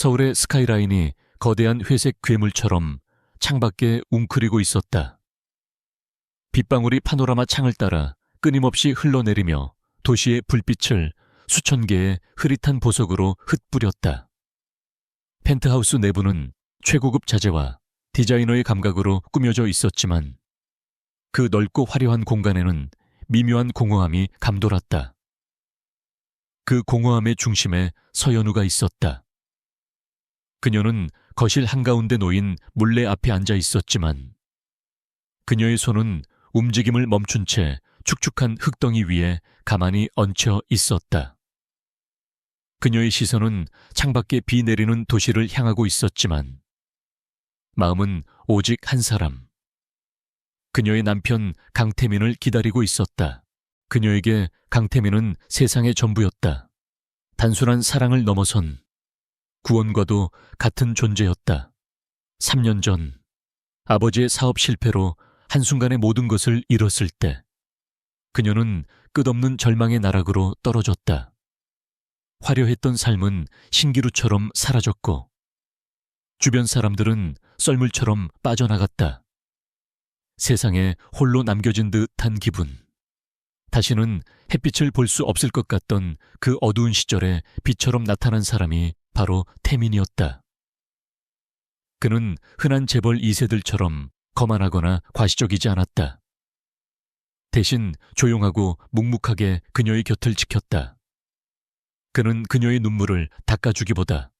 서울의 스카이라인이 거대한 회색 괴물처럼 창밖에 웅크리고 있었다. 빗방울이 파노라마 창을 따라 끊임없이 흘러내리며 도시의 불빛을 수천 개의 흐릿한 보석으로 흩뿌렸다. 펜트하우스 내부는 최고급 자재와 디자이너의 감각으로 꾸며져 있었지만 그 넓고 화려한 공간에는 미묘한 공허함이 감돌았다. 그 공허함의 중심에 서연우가 있었다. 그녀는 거실 한가운데 놓인 물레 앞에 앉아 있었지만 그녀의 손은 움직임을 멈춘 채 축축한 흙덩이 위에 가만히 얹혀 있었다. 그녀의 시선은 창밖에 비 내리는 도시를 향하고 있었지만 마음은 오직 한 사람. 그녀의 남편 강태민을 기다리고 있었다. 그녀에게 강태민은 세상의 전부였다. 단순한 사랑을 넘어선 구원과도 같은 존재였다. 3년 전 아버지의 사업 실패로 한순간에 모든 것을 잃었을 때 그녀는 끝없는 절망의 나락으로 떨어졌다. 화려했던 삶은 신기루처럼 사라졌고 주변 사람들은 썰물처럼 빠져나갔다. 세상에 홀로 남겨진 듯한 기분. 다시는 햇빛을 볼 수 없을 것 같던 그 어두운 시절에 빛처럼 나타난 사람이 바로 태민이었다. 그는 흔한 재벌 2세들처럼 거만하거나 과시적이지 않았다. 대신 조용하고 묵묵하게 그녀의 곁을 지켰다. 그는 그녀의 눈물을 닦아주기보다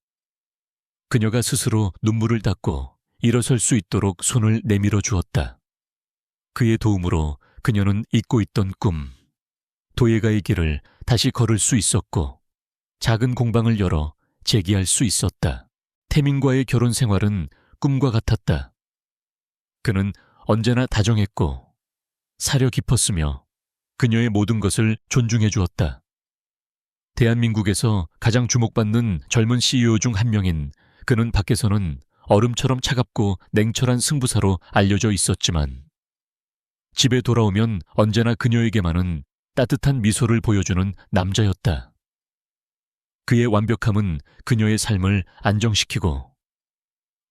그녀가 스스로 눈물을 닦고 일어설 수 있도록 손을 내밀어 주었다. 그의 도움으로 그녀는 잊고 있던 꿈, 도예가의 길을 다시 걸을 수 있었고 작은 공방을 열어 재기할 수 있었다. 태민과의 결혼 생활은 꿈과 같았다. 그는 언제나 다정했고 사려 깊었으며 그녀의 모든 것을 존중해 주었다. 대한민국에서 가장 주목받는 젊은 CEO 중 한 명인 그는 밖에서는 얼음처럼 차갑고 냉철한 승부사로 알려져 있었지만 집에 돌아오면 언제나 그녀에게만은 따뜻한 미소를 보여주는 남자였다. 그의 완벽함은 그녀의 삶을 안정시키고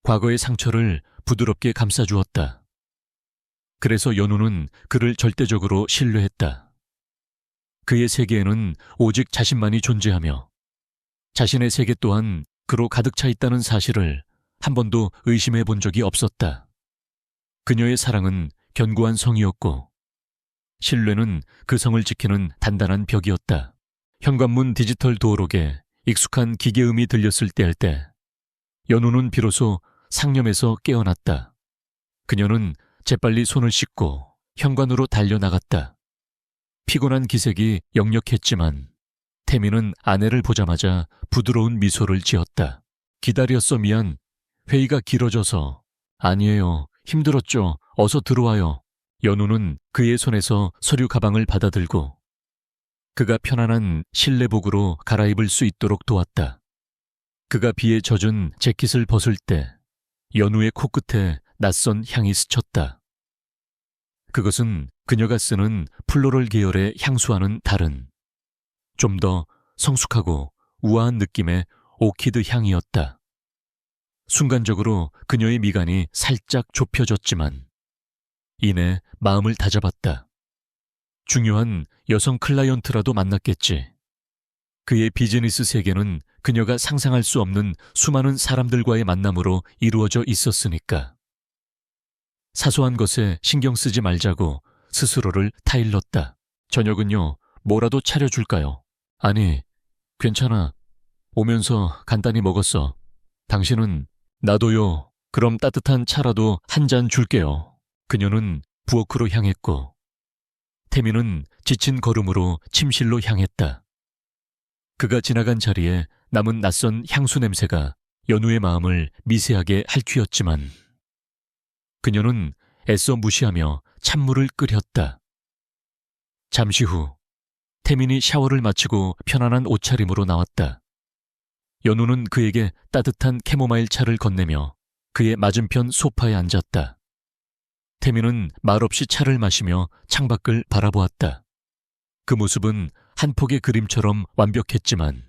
과거의 상처를 부드럽게 감싸주었다. 그래서 연우는 그를 절대적으로 신뢰했다. 그의 세계에는 오직 자신만이 존재하며 자신의 세계 또한 그로 가득 차 있다는 사실을 한 번도 의심해 본 적이 없었다. 그녀의 사랑은 견고한 성이었고 신뢰는 그 성을 지키는 단단한 벽이었다. 현관문 디지털 도어록에 익숙한 기계음이 들렸을 때일 때 연우는 비로소 상념에서 깨어났다. 그녀는 재빨리 손을 씻고 현관으로 달려나갔다. 피곤한 기색이 역력했지만 태민은 아내를 보자마자 부드러운 미소를 지었다. 기다렸어 미안. 회의가 길어져서. 아니에요. 힘들었죠. 어서 들어와요. 연우는 그의 손에서 서류 가방을 받아들고 그가 편안한 실내복으로 갈아입을 수 있도록 도왔다. 그가 비에 젖은 재킷을 벗을 때 연우의 코끝에 낯선 향이 스쳤다. 그것은 그녀가 쓰는 플로럴 계열의 향수와는 다른 좀 더 성숙하고 우아한 느낌의 오키드 향이었다. 순간적으로 그녀의 미간이 살짝 좁혀졌지만 이내 마음을 다잡았다. 중요한 여성 클라이언트라도 만났겠지. 그의 비즈니스 세계는 그녀가 상상할 수 없는 수많은 사람들과의 만남으로 이루어져 있었으니까. 사소한 것에 신경 쓰지 말자고 스스로를 타일렀다. 저녁은요, 뭐라도 차려줄까요? 아니, 괜찮아. 오면서 간단히 먹었어. 당신은? 나도요. 그럼 따뜻한 차라도 한 잔 줄게요. 그녀는 부엌으로 향했고 태민은 지친 걸음으로 침실로 향했다. 그가 지나간 자리에 남은 낯선 향수 냄새가 연우의 마음을 미세하게 핥히었지만 그녀는 애써 무시하며 찬물을 끓였다. 잠시 후 태민이 샤워를 마치고 편안한 옷차림으로 나왔다. 연우는 그에게 따뜻한 캐모마일 차를 건네며 그의 맞은편 소파에 앉았다. 태민은 말없이 차를 마시며 창밖을 바라보았다. 그 모습은 한 폭의 그림처럼 완벽했지만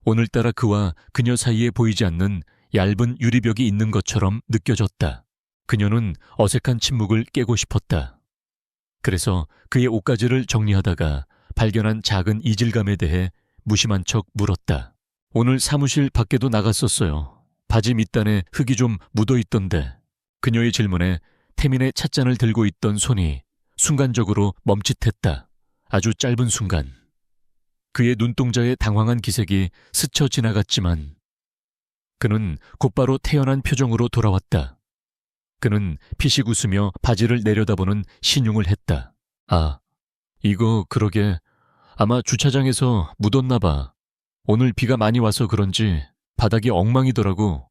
오늘따라 그와 그녀 사이에 보이지 않는 얇은 유리벽이 있는 것처럼 느껴졌다. 그녀는 어색한 침묵을 깨고 싶었다. 그래서 그의 옷가지를 정리하다가 발견한 작은 이질감에 대해 무심한 척 물었다. 오늘 사무실 밖에도 나갔었어요. 바지 밑단에 흙이 좀 묻어 있던데. 그녀의 질문에 태민의 찻잔을 들고 있던 손이 순간적으로 멈칫했다. 아주 짧은 순간. 그의 눈동자에 당황한 기색이 스쳐 지나갔지만 그는 곧바로 태연한 표정으로 돌아왔다. 그는 피식 웃으며 바지를 내려다보는 신용을 했다. 아, 이거 그러게 아마 주차장에서 묻었나 봐. 오늘 비가 많이 와서 그런지 바닥이 엉망이더라고.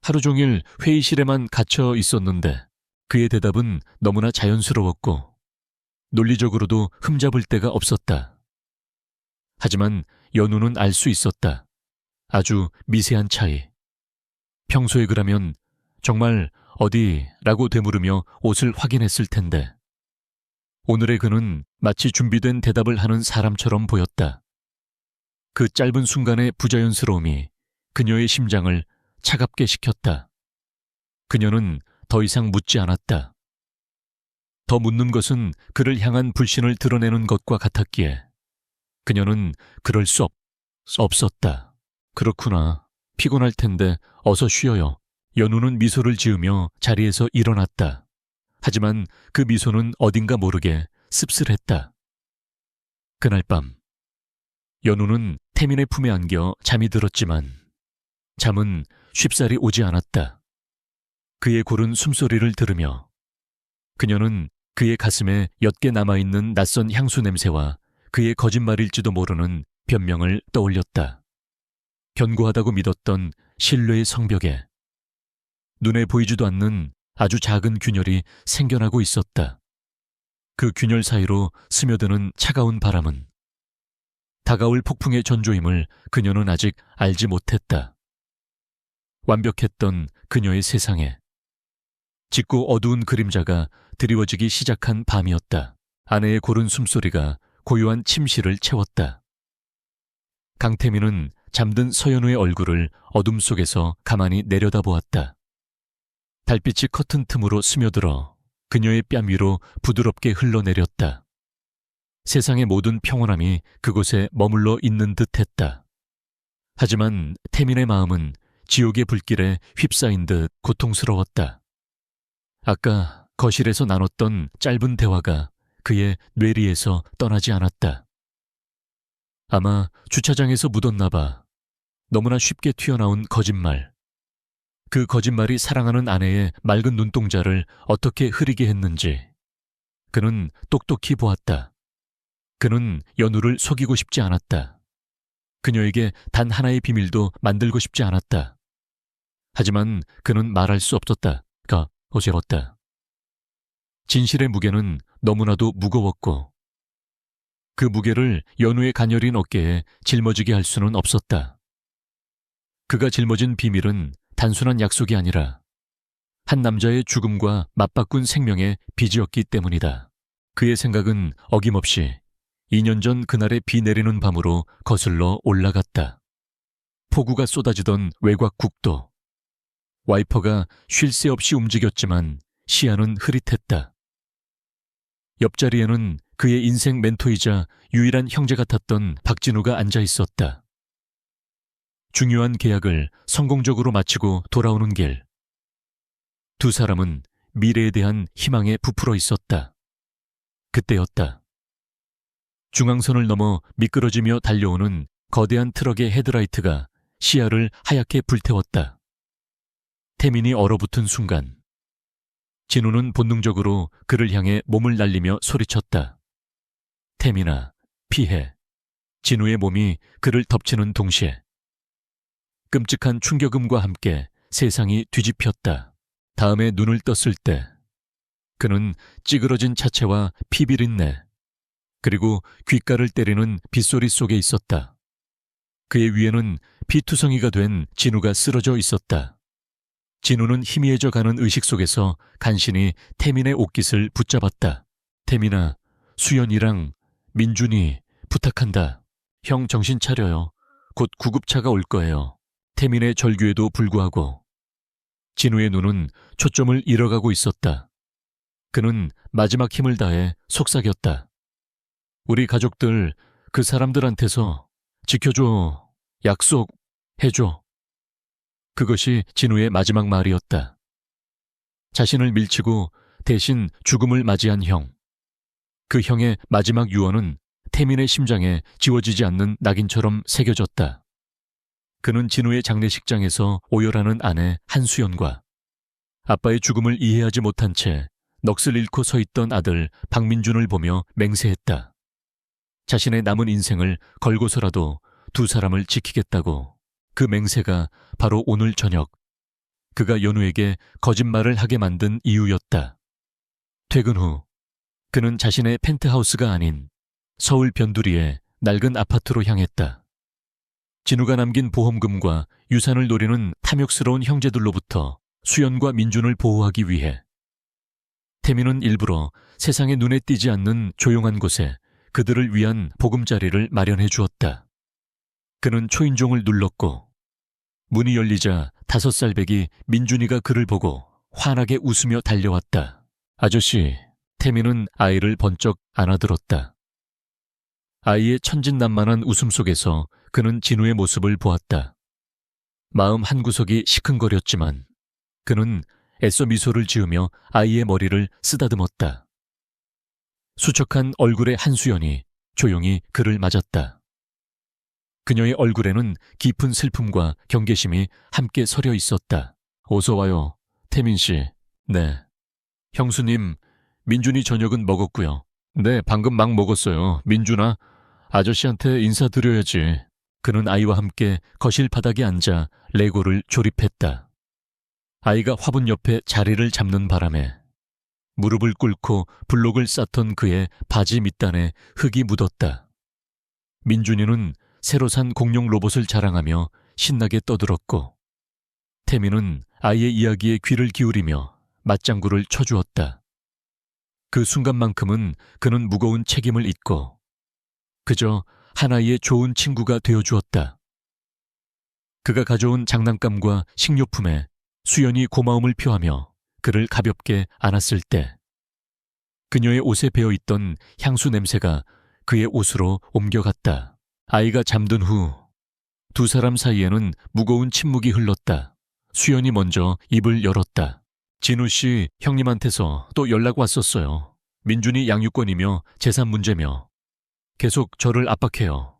하루 종일 회의실에만 갇혀 있었는데. 그의 대답은 너무나 자연스러웠고 논리적으로도 흠잡을 데가 없었다. 하지만 연우는 알 수 있었다. 아주 미세한 차이. 평소에 그라면 정말 어디라고 되물으며 옷을 확인했을 텐데 오늘의 그는 마치 준비된 대답을 하는 사람처럼 보였다. 그 짧은 순간의 부자연스러움이 그녀의 심장을 차갑게 식혔다. 그녀는 더 이상 묻지 않았다. 더 묻는 것은 그를 향한 불신을 드러내는 것과 같았기에 그녀는 그럴 수 없었다. 그렇구나. 피곤할 텐데 어서 쉬어요. 연우는 미소를 지으며 자리에서 일어났다. 하지만 그 미소는 어딘가 모르게 씁쓸했다. 그날 밤 연우는 태민의 품에 안겨 잠이 들었지만 잠은 쉽사리 오지 않았다. 그의 고른 숨소리를 들으며 그녀는 그의 가슴에 옅게 남아있는 낯선 향수 냄새와 그의 거짓말일지도 모르는 변명을 떠올렸다. 견고하다고 믿었던 신뢰의 성벽에 눈에 보이지도 않는 아주 작은 균열이 생겨나고 있었다. 그 균열 사이로 스며드는 차가운 바람은 다가올 폭풍의 전조임을 그녀는 아직 알지 못했다. 완벽했던 그녀의 세상에 짙고 어두운 그림자가 드리워지기 시작한 밤이었다. 아내의 고른 숨소리가 고요한 침실을 채웠다. 강태민은 잠든 서연우의 얼굴을 어둠 속에서 가만히 내려다보았다. 달빛이 커튼 틈으로 스며들어 그녀의 뺨 위로 부드럽게 흘러내렸다. 세상의 모든 평온함이 그곳에 머물러 있는 듯했다. 하지만 태민의 마음은 지옥의 불길에 휩싸인 듯 고통스러웠다. 아까 거실에서 나눴던 짧은 대화가 그의 뇌리에서 떠나지 않았다. 아마 주차장에서 묻었나 봐. 너무나 쉽게 튀어나온 거짓말. 그 거짓말이 사랑하는 아내의 맑은 눈동자를 어떻게 흐리게 했는지 그는 똑똑히 보았다. 그는 연우를 속이고 싶지 않았다. 그녀에게 단 하나의 비밀도 만들고 싶지 않았다. 하지만 그는 말할 수 없었다가 어제웠다. 진실의 무게는 너무나도 무거웠고 그 무게를 연우의 가녀린 어깨에 짊어지게 할 수는 없었다. 그가 짊어진 비밀은 단순한 약속이 아니라 한 남자의 죽음과 맞바꾼 생명의 빚이었기 때문이다. 그의 생각은 어김없이 2년 전 그날의 비 내리는 밤으로 거슬러 올라갔다. 폭우가 쏟아지던 외곽 국도. 와이퍼가 쉴 새 없이 움직였지만 시야는 흐릿했다. 옆자리에는 그의 인생 멘토이자 유일한 형제 같았던 박진우가 앉아 있었다. 중요한 계약을 성공적으로 마치고 돌아오는 길. 두 사람은 미래에 대한 희망에 부풀어 있었다. 그때였다. 중앙선을 넘어 미끄러지며 달려오는 거대한 트럭의 헤드라이트가 시야를 하얗게 불태웠다. 태민이 얼어붙은 순간 진우는 본능적으로 그를 향해 몸을 날리며 소리쳤다. 태민아, 피해. 진우의 몸이 그를 덮치는 동시에 끔찍한 충격음과 함께 세상이 뒤집혔다. 다음에 눈을 떴을 때 그는 찌그러진 차체와 피비린내 그리고 귓가를 때리는 빗소리 속에 있었다. 그의 위에는 피투성이가 된 진우가 쓰러져 있었다. 진우는 희미해져 가는 의식 속에서 간신히 태민의 옷깃을 붙잡았다. 태민아, 수연이랑 민준이 부탁한다. 형 정신 차려요. 곧 구급차가 올 거예요. 태민의 절규에도 불구하고 진우의 눈은 초점을 잃어가고 있었다. 그는 마지막 힘을 다해 속삭였다. 우리 가족들, 그 사람들한테서 지켜줘, 약속해줘. 그것이 진우의 마지막 말이었다. 자신을 밀치고 대신 죽음을 맞이한 형. 그 형의 마지막 유언은 태민의 심장에 지워지지 않는 낙인처럼 새겨졌다. 그는 진우의 장례식장에서 오열하는 아내 한수연과 아빠의 죽음을 이해하지 못한 채 넋을 잃고 서 있던 아들 박민준을 보며 맹세했다. 자신의 남은 인생을 걸고서라도 두 사람을 지키겠다고. 그 맹세가 바로 오늘 저녁 그가 연우에게 거짓말을 하게 만든 이유였다. 퇴근 후 그는 자신의 펜트하우스가 아닌 서울 변두리의 낡은 아파트로 향했다. 진우가 남긴 보험금과 유산을 노리는 탐욕스러운 형제들로부터 수연과 민준을 보호하기 위해 태민은 일부러 세상에 눈에 띄지 않는 조용한 곳에 그들을 위한 보금자리를 마련해 주었다. 그는 초인종을 눌렀고 문이 열리자 5살배기 민준이가 그를 보고 환하게 웃으며 달려왔다. 아저씨, 태민은 아이를 번쩍 안아들었다. 아이의 천진난만한 웃음 속에서 그는 진우의 모습을 보았다. 마음 한구석이 시큰거렸지만 그는 애써 미소를 지으며 아이의 머리를 쓰다듬었다. 수척한 얼굴의 한수연이 조용히 그를 맞았다. 그녀의 얼굴에는 깊은 슬픔과 경계심이 함께 서려 있었다. 어서 와요, 태민 씨. 네. 형수님, 민준이 저녁은 먹었고요. 네, 방금 막 먹었어요. 민준아, 아저씨한테 인사드려야지. 그는 아이와 함께 거실 바닥에 앉아 레고를 조립했다. 아이가 화분 옆에 자리를 잡는 바람에 무릎을 꿇고 블록을 쌓던 그의 바지 밑단에 흙이 묻었다. 민준이는 새로 산 공룡 로봇을 자랑하며 신나게 떠들었고 태민은 아이의 이야기에 귀를 기울이며 맞장구를 쳐주었다. 그 순간만큼은 그는 무거운 책임을 잊고 그저 하나의 좋은 친구가 되어주었다. 그가 가져온 장난감과 식료품에 수연이 고마움을 표하며 그를 가볍게 안았을 때 그녀의 옷에 배어있던 향수 냄새가 그의 옷으로 옮겨갔다. 아이가 잠든 후 두 사람 사이에는 무거운 침묵이 흘렀다. 수연이 먼저 입을 열었다. 진우 씨, 형님한테서 또 연락 왔었어요. 민준이 양육권이며 재산 문제며 계속 저를 압박해요.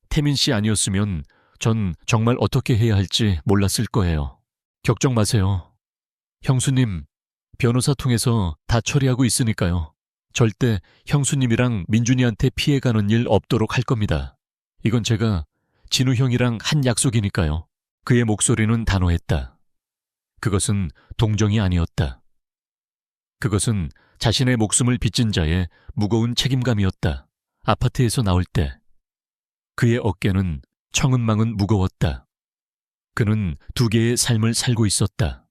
태민 씨 아니었으면 전 정말 어떻게 해야 할지 몰랐을 거예요. 걱정 마세요. 형수님, 변호사 통해서 다 처리하고 있으니까요. 절대 형수님이랑 민준이한테 피해가는 일 없도록 할 겁니다. 이건 제가 진우 형이랑 한 약속이니까요. 그의 목소리는 단호했다. 그것은 동정이 아니었다. 그것은 자신의 목숨을 빚진 자의 무거운 책임감이었다. 아파트에서 나올 때 그의 어깨는 청은망은 무거웠다. 그는 두 개의 삶을 살고 있었다.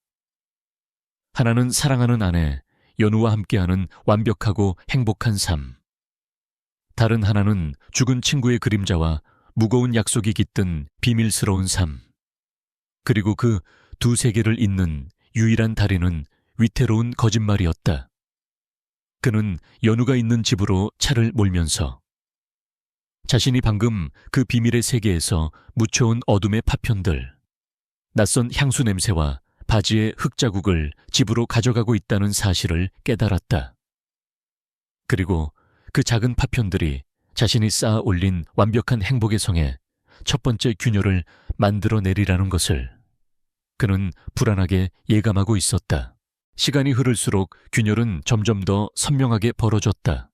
하나는 사랑하는 아내 연우와 함께하는 완벽하고 행복한 삶. 다른 하나는 죽은 친구의 그림자와 무거운 약속이 깃든 비밀스러운 삶. 그리고 그 두 세계를 잇는 유일한 다리는 위태로운 거짓말이었다. 그는 연우가 있는 집으로 차를 몰면서 자신이 방금 그 비밀의 세계에서 묻혀온 어둠의 파편들, 낯선 향수 냄새와 바지의 흙자국을 집으로 가져가고 있다는 사실을 깨달았다. 그리고 그 작은 파편들이 자신이 쌓아 올린 완벽한 행복의 성에 첫 번째 균열을 만들어내리라는 것을 그는 불안하게 예감하고 있었다. 시간이 흐를수록 균열은 점점 더 선명하게 벌어졌다.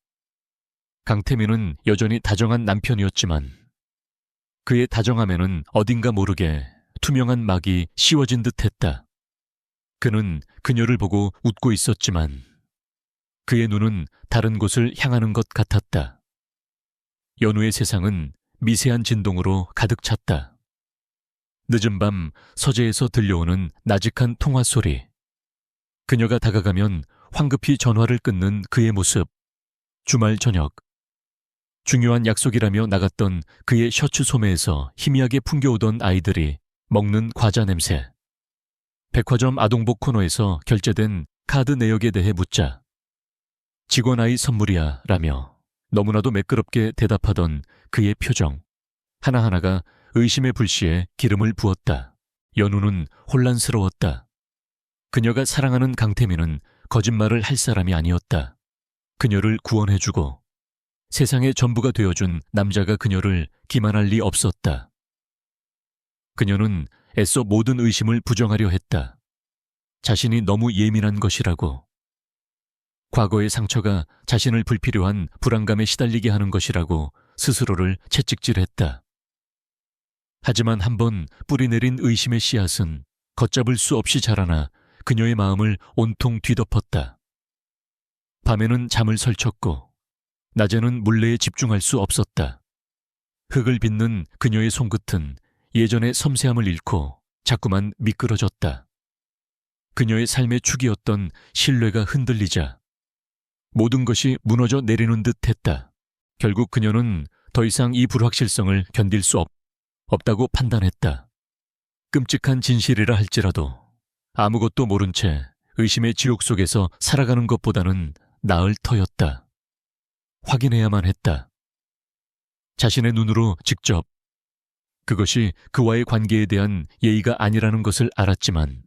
강태민은 여전히 다정한 남편이었지만 그의 다정함에는 어딘가 모르게 투명한 막이 씌워진 듯했다. 그는 그녀를 보고 웃고 있었지만 그의 눈은 다른 곳을 향하는 것 같았다. 연우의 세상은 미세한 진동으로 가득 찼다. 늦은 밤 서재에서 들려오는 나직한 통화 소리. 그녀가 다가가면 황급히 전화를 끊는 그의 모습. 주말 저녁. 중요한 약속이라며 나갔던 그의 셔츠 소매에서 희미하게 풍겨오던 아이들이 먹는 과자 냄새. 백화점 아동복 코너에서 결제된 카드 내역에 대해 묻자 직원 아이 선물이야 라며 너무나도 매끄럽게 대답하던 그의 표정. 하나하나가 의심의 불씨에 기름을 부었다. 연우는 혼란스러웠다. 그녀가 사랑하는 강태민은 거짓말을 할 사람이 아니었다. 그녀를 구원해주고 세상의 전부가 되어준 남자가 그녀를 기만할 리 없었다. 그녀는 애써 모든 의심을 부정하려 했다. 자신이 너무 예민한 것이라고. 과거의 상처가 자신을 불필요한 불안감에 시달리게 하는 것이라고 스스로를 채찍질했다. 하지만 한번 뿌리내린 의심의 씨앗은 걷잡을 수 없이 자라나 그녀의 마음을 온통 뒤덮었다. 밤에는 잠을 설쳤고 낮에는 물레에 집중할 수 없었다. 흙을 빚는 그녀의 손끝은 예전의 섬세함을 잃고 자꾸만 미끄러졌다. 그녀의 삶의 축이었던 신뢰가 흔들리자 모든 것이 무너져 내리는 듯 했다. 결국 그녀는 더 이상 이 불확실성을 견딜 수 없다고 판단했다. 끔찍한 진실이라 할지라도 아무것도 모른 채 의심의 지옥 속에서 살아가는 것보다는 나을 터였다. 확인해야만 했다. 자신의 눈으로 직접. 그것이 그와의 관계에 대한 예의가 아니라는 것을 알았지만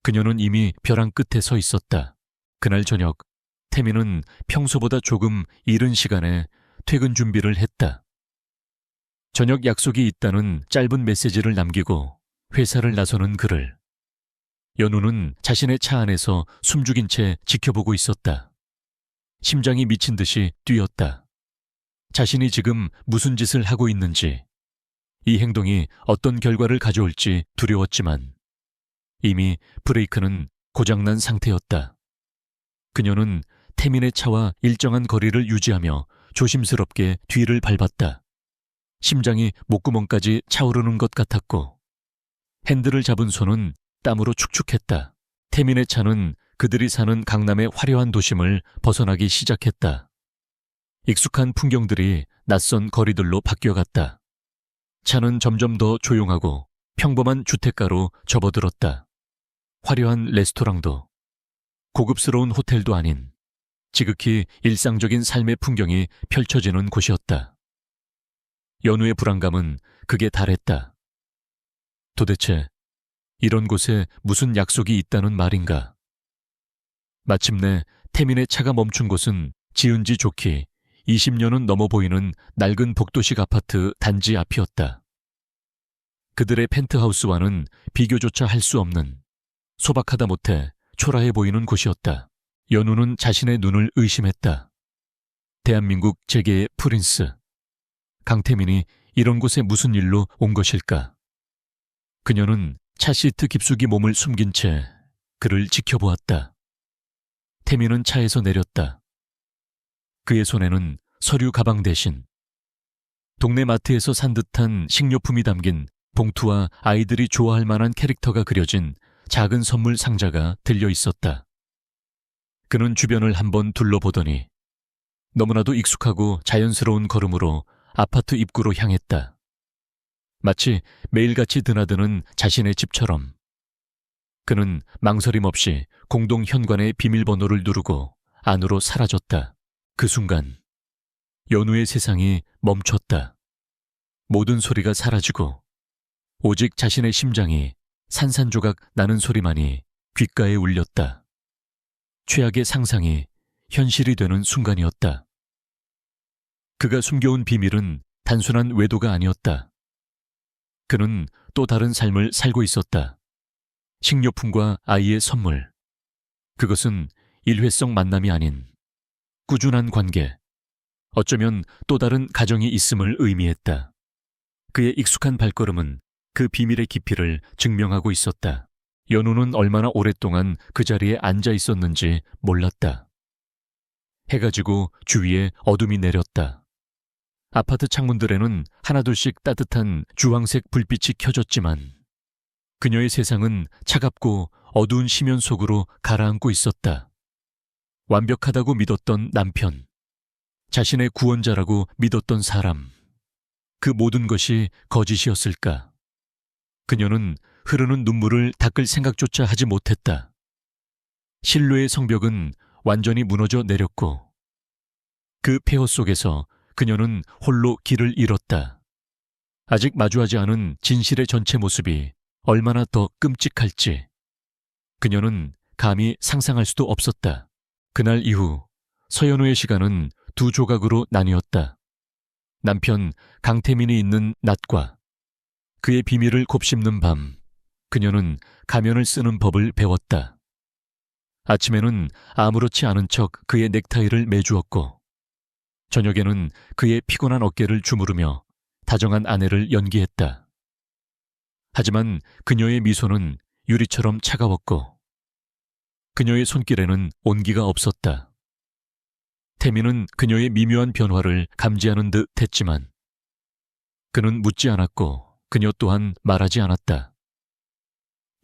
그녀는 이미 벼랑 끝에 서 있었다. 그날 저녁 태민은 평소보다 조금 이른 시간에 퇴근 준비를 했다. 저녁 약속이 있다는 짧은 메시지를 남기고 회사를 나서는 그를 연우는 자신의 차 안에서 숨죽인 채 지켜보고 있었다. 심장이 미친 듯이 뛰었다. 자신이 지금 무슨 짓을 하고 있는지, 이 행동이 어떤 결과를 가져올지 두려웠지만 이미 브레이크는 고장난 상태였다. 그녀는 태민의 차와 일정한 거리를 유지하며 조심스럽게 뒤를 밟았다. 심장이 목구멍까지 차오르는 것 같았고 핸들을 잡은 손은 땀으로 축축했다. 태민의 차는 그들이 사는 강남의 화려한 도심을 벗어나기 시작했다. 익숙한 풍경들이 낯선 거리들로 바뀌어갔다. 차는 점점 더 조용하고 평범한 주택가로 접어들었다. 화려한 레스토랑도 고급스러운 호텔도 아닌 지극히 일상적인 삶의 풍경이 펼쳐지는 곳이었다. 연우의 불안감은 극에 달했다. 도대체 이런 곳에 무슨 약속이 있다는 말인가? 마침내 태민의 차가 멈춘 곳은 지은 지 좋기 20년은 넘어 보이는 낡은 복도식 아파트 단지 앞이었다. 그들의 펜트하우스와는 비교조차 할 수 없는 소박하다 못해 초라해 보이는 곳이었다. 연우는 자신의 눈을 의심했다. 대한민국 재계의 프린스. 강태민이 이런 곳에 무슨 일로 온 것일까? 그녀는 차 시트 깊숙이 몸을 숨긴 채 그를 지켜보았다. 태민은 차에서 내렸다. 그의 손에는 서류 가방 대신 동네 마트에서 산 듯한 식료품이 담긴 봉투와 아이들이 좋아할 만한 캐릭터가 그려진 작은 선물 상자가 들려 있었다. 그는 주변을 한번 둘러보더니 너무나도 익숙하고 자연스러운 걸음으로 아파트 입구로 향했다. 마치 매일같이 드나드는 자신의 집처럼. 그는 망설임 없이 공동 현관의 비밀번호를 누르고 안으로 사라졌다. 그 순간 연우의 세상이 멈췄다. 모든 소리가 사라지고 오직 자신의 심장이 산산조각 나는 소리만이 귓가에 울렸다. 최악의 상상이 현실이 되는 순간이었다. 그가 숨겨온 비밀은 단순한 외도가 아니었다. 그는 또 다른 삶을 살고 있었다. 식료품과 아이의 선물. 그것은 일회성 만남이 아닌 꾸준한 관계. 어쩌면 또 다른 가정이 있음을 의미했다. 그의 익숙한 발걸음은 그 비밀의 깊이를 증명하고 있었다. 연우는 얼마나 오랫동안 그 자리에 앉아 있었는지 몰랐다. 해가 지고 주위에 어둠이 내렸다. 아파트 창문들에는 하나둘씩 따뜻한 주황색 불빛이 켜졌지만 그녀의 세상은 차갑고 어두운 심연 속으로 가라앉고 있었다. 완벽하다고 믿었던 남편, 자신의 구원자라고 믿었던 사람. 그 모든 것이 거짓이었을까? 그녀는 흐르는 눈물을 닦을 생각조차 하지 못했다. 신뢰의 성벽은 완전히 무너져 내렸고 그 폐허 속에서 그녀는 홀로 길을 잃었다. 아직 마주하지 않은 진실의 전체 모습이 얼마나 더 끔찍할지 그녀는 감히 상상할 수도 없었다. 그날 이후 서연우의 시간은 두 조각으로 나뉘었다. 남편 강태민이 있는 낮과 그의 비밀을 곱씹는 밤, 그녀는 가면을 쓰는 법을 배웠다. 아침에는 아무렇지 않은 척 그의 넥타이를 매주었고 저녁에는 그의 피곤한 어깨를 주무르며 다정한 아내를 연기했다. 하지만 그녀의 미소는 유리처럼 차가웠고 그녀의 손길에는 온기가 없었다. 태민은 그녀의 미묘한 변화를 감지하는 듯 했지만 그는 묻지 않았고 그녀 또한 말하지 않았다.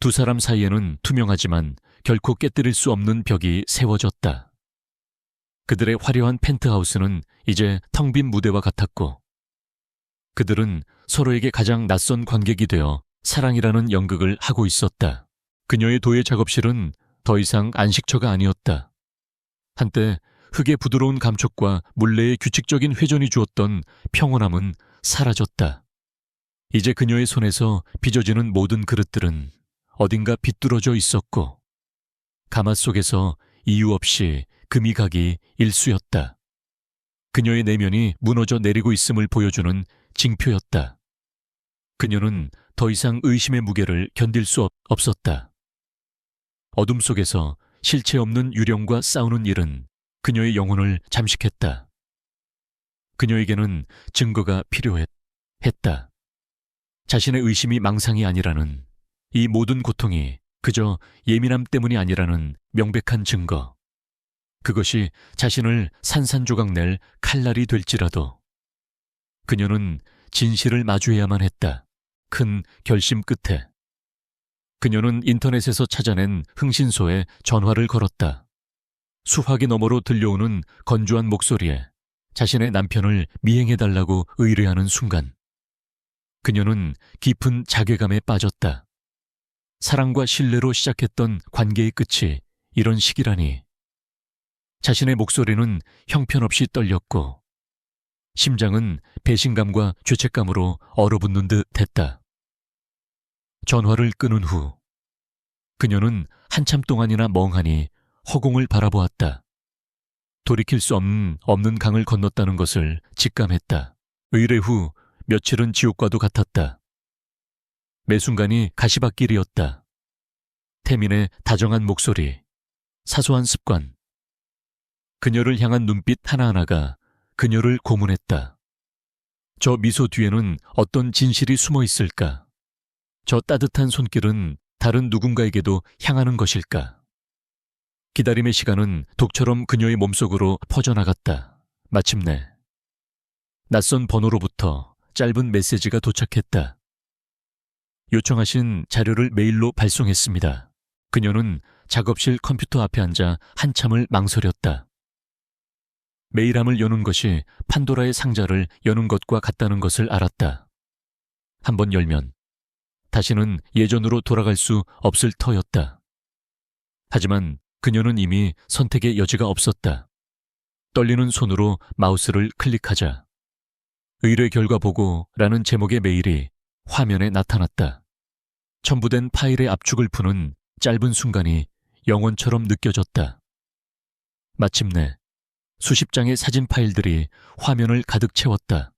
두 사람 사이에는 투명하지만 결코 깨뜨릴 수 없는 벽이 세워졌다. 그들의 화려한 펜트하우스는 이제 텅 빈 무대와 같았고 그들은 서로에게 가장 낯선 관객이 되어 사랑이라는 연극을 하고 있었다. 그녀의 도예 작업실은 더 이상 안식처가 아니었다. 한때 흙의 부드러운 감촉과 물레의 규칙적인 회전이 주었던 평온함은 사라졌다. 이제 그녀의 손에서 빚어지는 모든 그릇들은 어딘가 비뚤어져 있었고 가마 속에서 이유 없이 금이 가기 일쑤였다. 그녀의 내면이 무너져 내리고 있음을 보여주는 징표였다. 그녀는 더 이상 의심의 무게를 견딜 수 없었다. 어둠 속에서 실체 없는 유령과 싸우는 일은 그녀의 영혼을 잠식했다. 그녀에게는 증거가 필요했다. 자신의 의심이 망상이 아니라는, 이 모든 고통이 그저 예민함 때문이 아니라는 명백한 증거. 그것이 자신을 산산조각 낼 칼날이 될지라도 그녀는 진실을 마주해야만 했다. 큰 결심 끝에 그녀는 인터넷에서 찾아낸 흥신소에 전화를 걸었다. 수화기 너머로 들려오는 건조한 목소리에 자신의 남편을 미행해달라고 의뢰하는 순간 그녀는 깊은 자괴감에 빠졌다. 사랑과 신뢰로 시작했던 관계의 끝이 이런 식이라니. 자신의 목소리는 형편없이 떨렸고 심장은 배신감과 죄책감으로 얼어붙는 듯 했다. 전화를 끊은 후 그녀는 한참 동안이나 멍하니 허공을 바라보았다. 돌이킬 수 없는 강을 건넜다는 것을 직감했다. 의뢰 후 며칠은 지옥과도 같았다. 매 순간이 가시밭길이었다. 태민의 다정한 목소리, 사소한 습관, 그녀를 향한 눈빛 하나하나가 그녀를 고문했다. 저 미소 뒤에는 어떤 진실이 숨어 있을까? 저 따뜻한 손길은 다른 누군가에게도 향하는 것일까? 기다림의 시간은 독처럼 그녀의 몸속으로 퍼져나갔다. 마침내 낯선 번호로부터 짧은 메시지가 도착했다. 요청하신 자료를 메일로 발송했습니다. 그녀는 작업실 컴퓨터 앞에 앉아 한참을 망설였다. 메일함을 여는 것이 판도라의 상자를 여는 것과 같다는 것을 알았다. 한번 열면 다시는 예전으로 돌아갈 수 없을 터였다. 하지만 그녀는 이미 선택의 여지가 없었다. 떨리는 손으로 마우스를 클릭하자 의뢰 결과 보고라는 제목의 메일이 화면에 나타났다. 첨부된 파일의 압축을 푸는 짧은 순간이 영원처럼 느껴졌다. 마침내 수십 장의 사진 파일들이 화면을 가득 채웠다.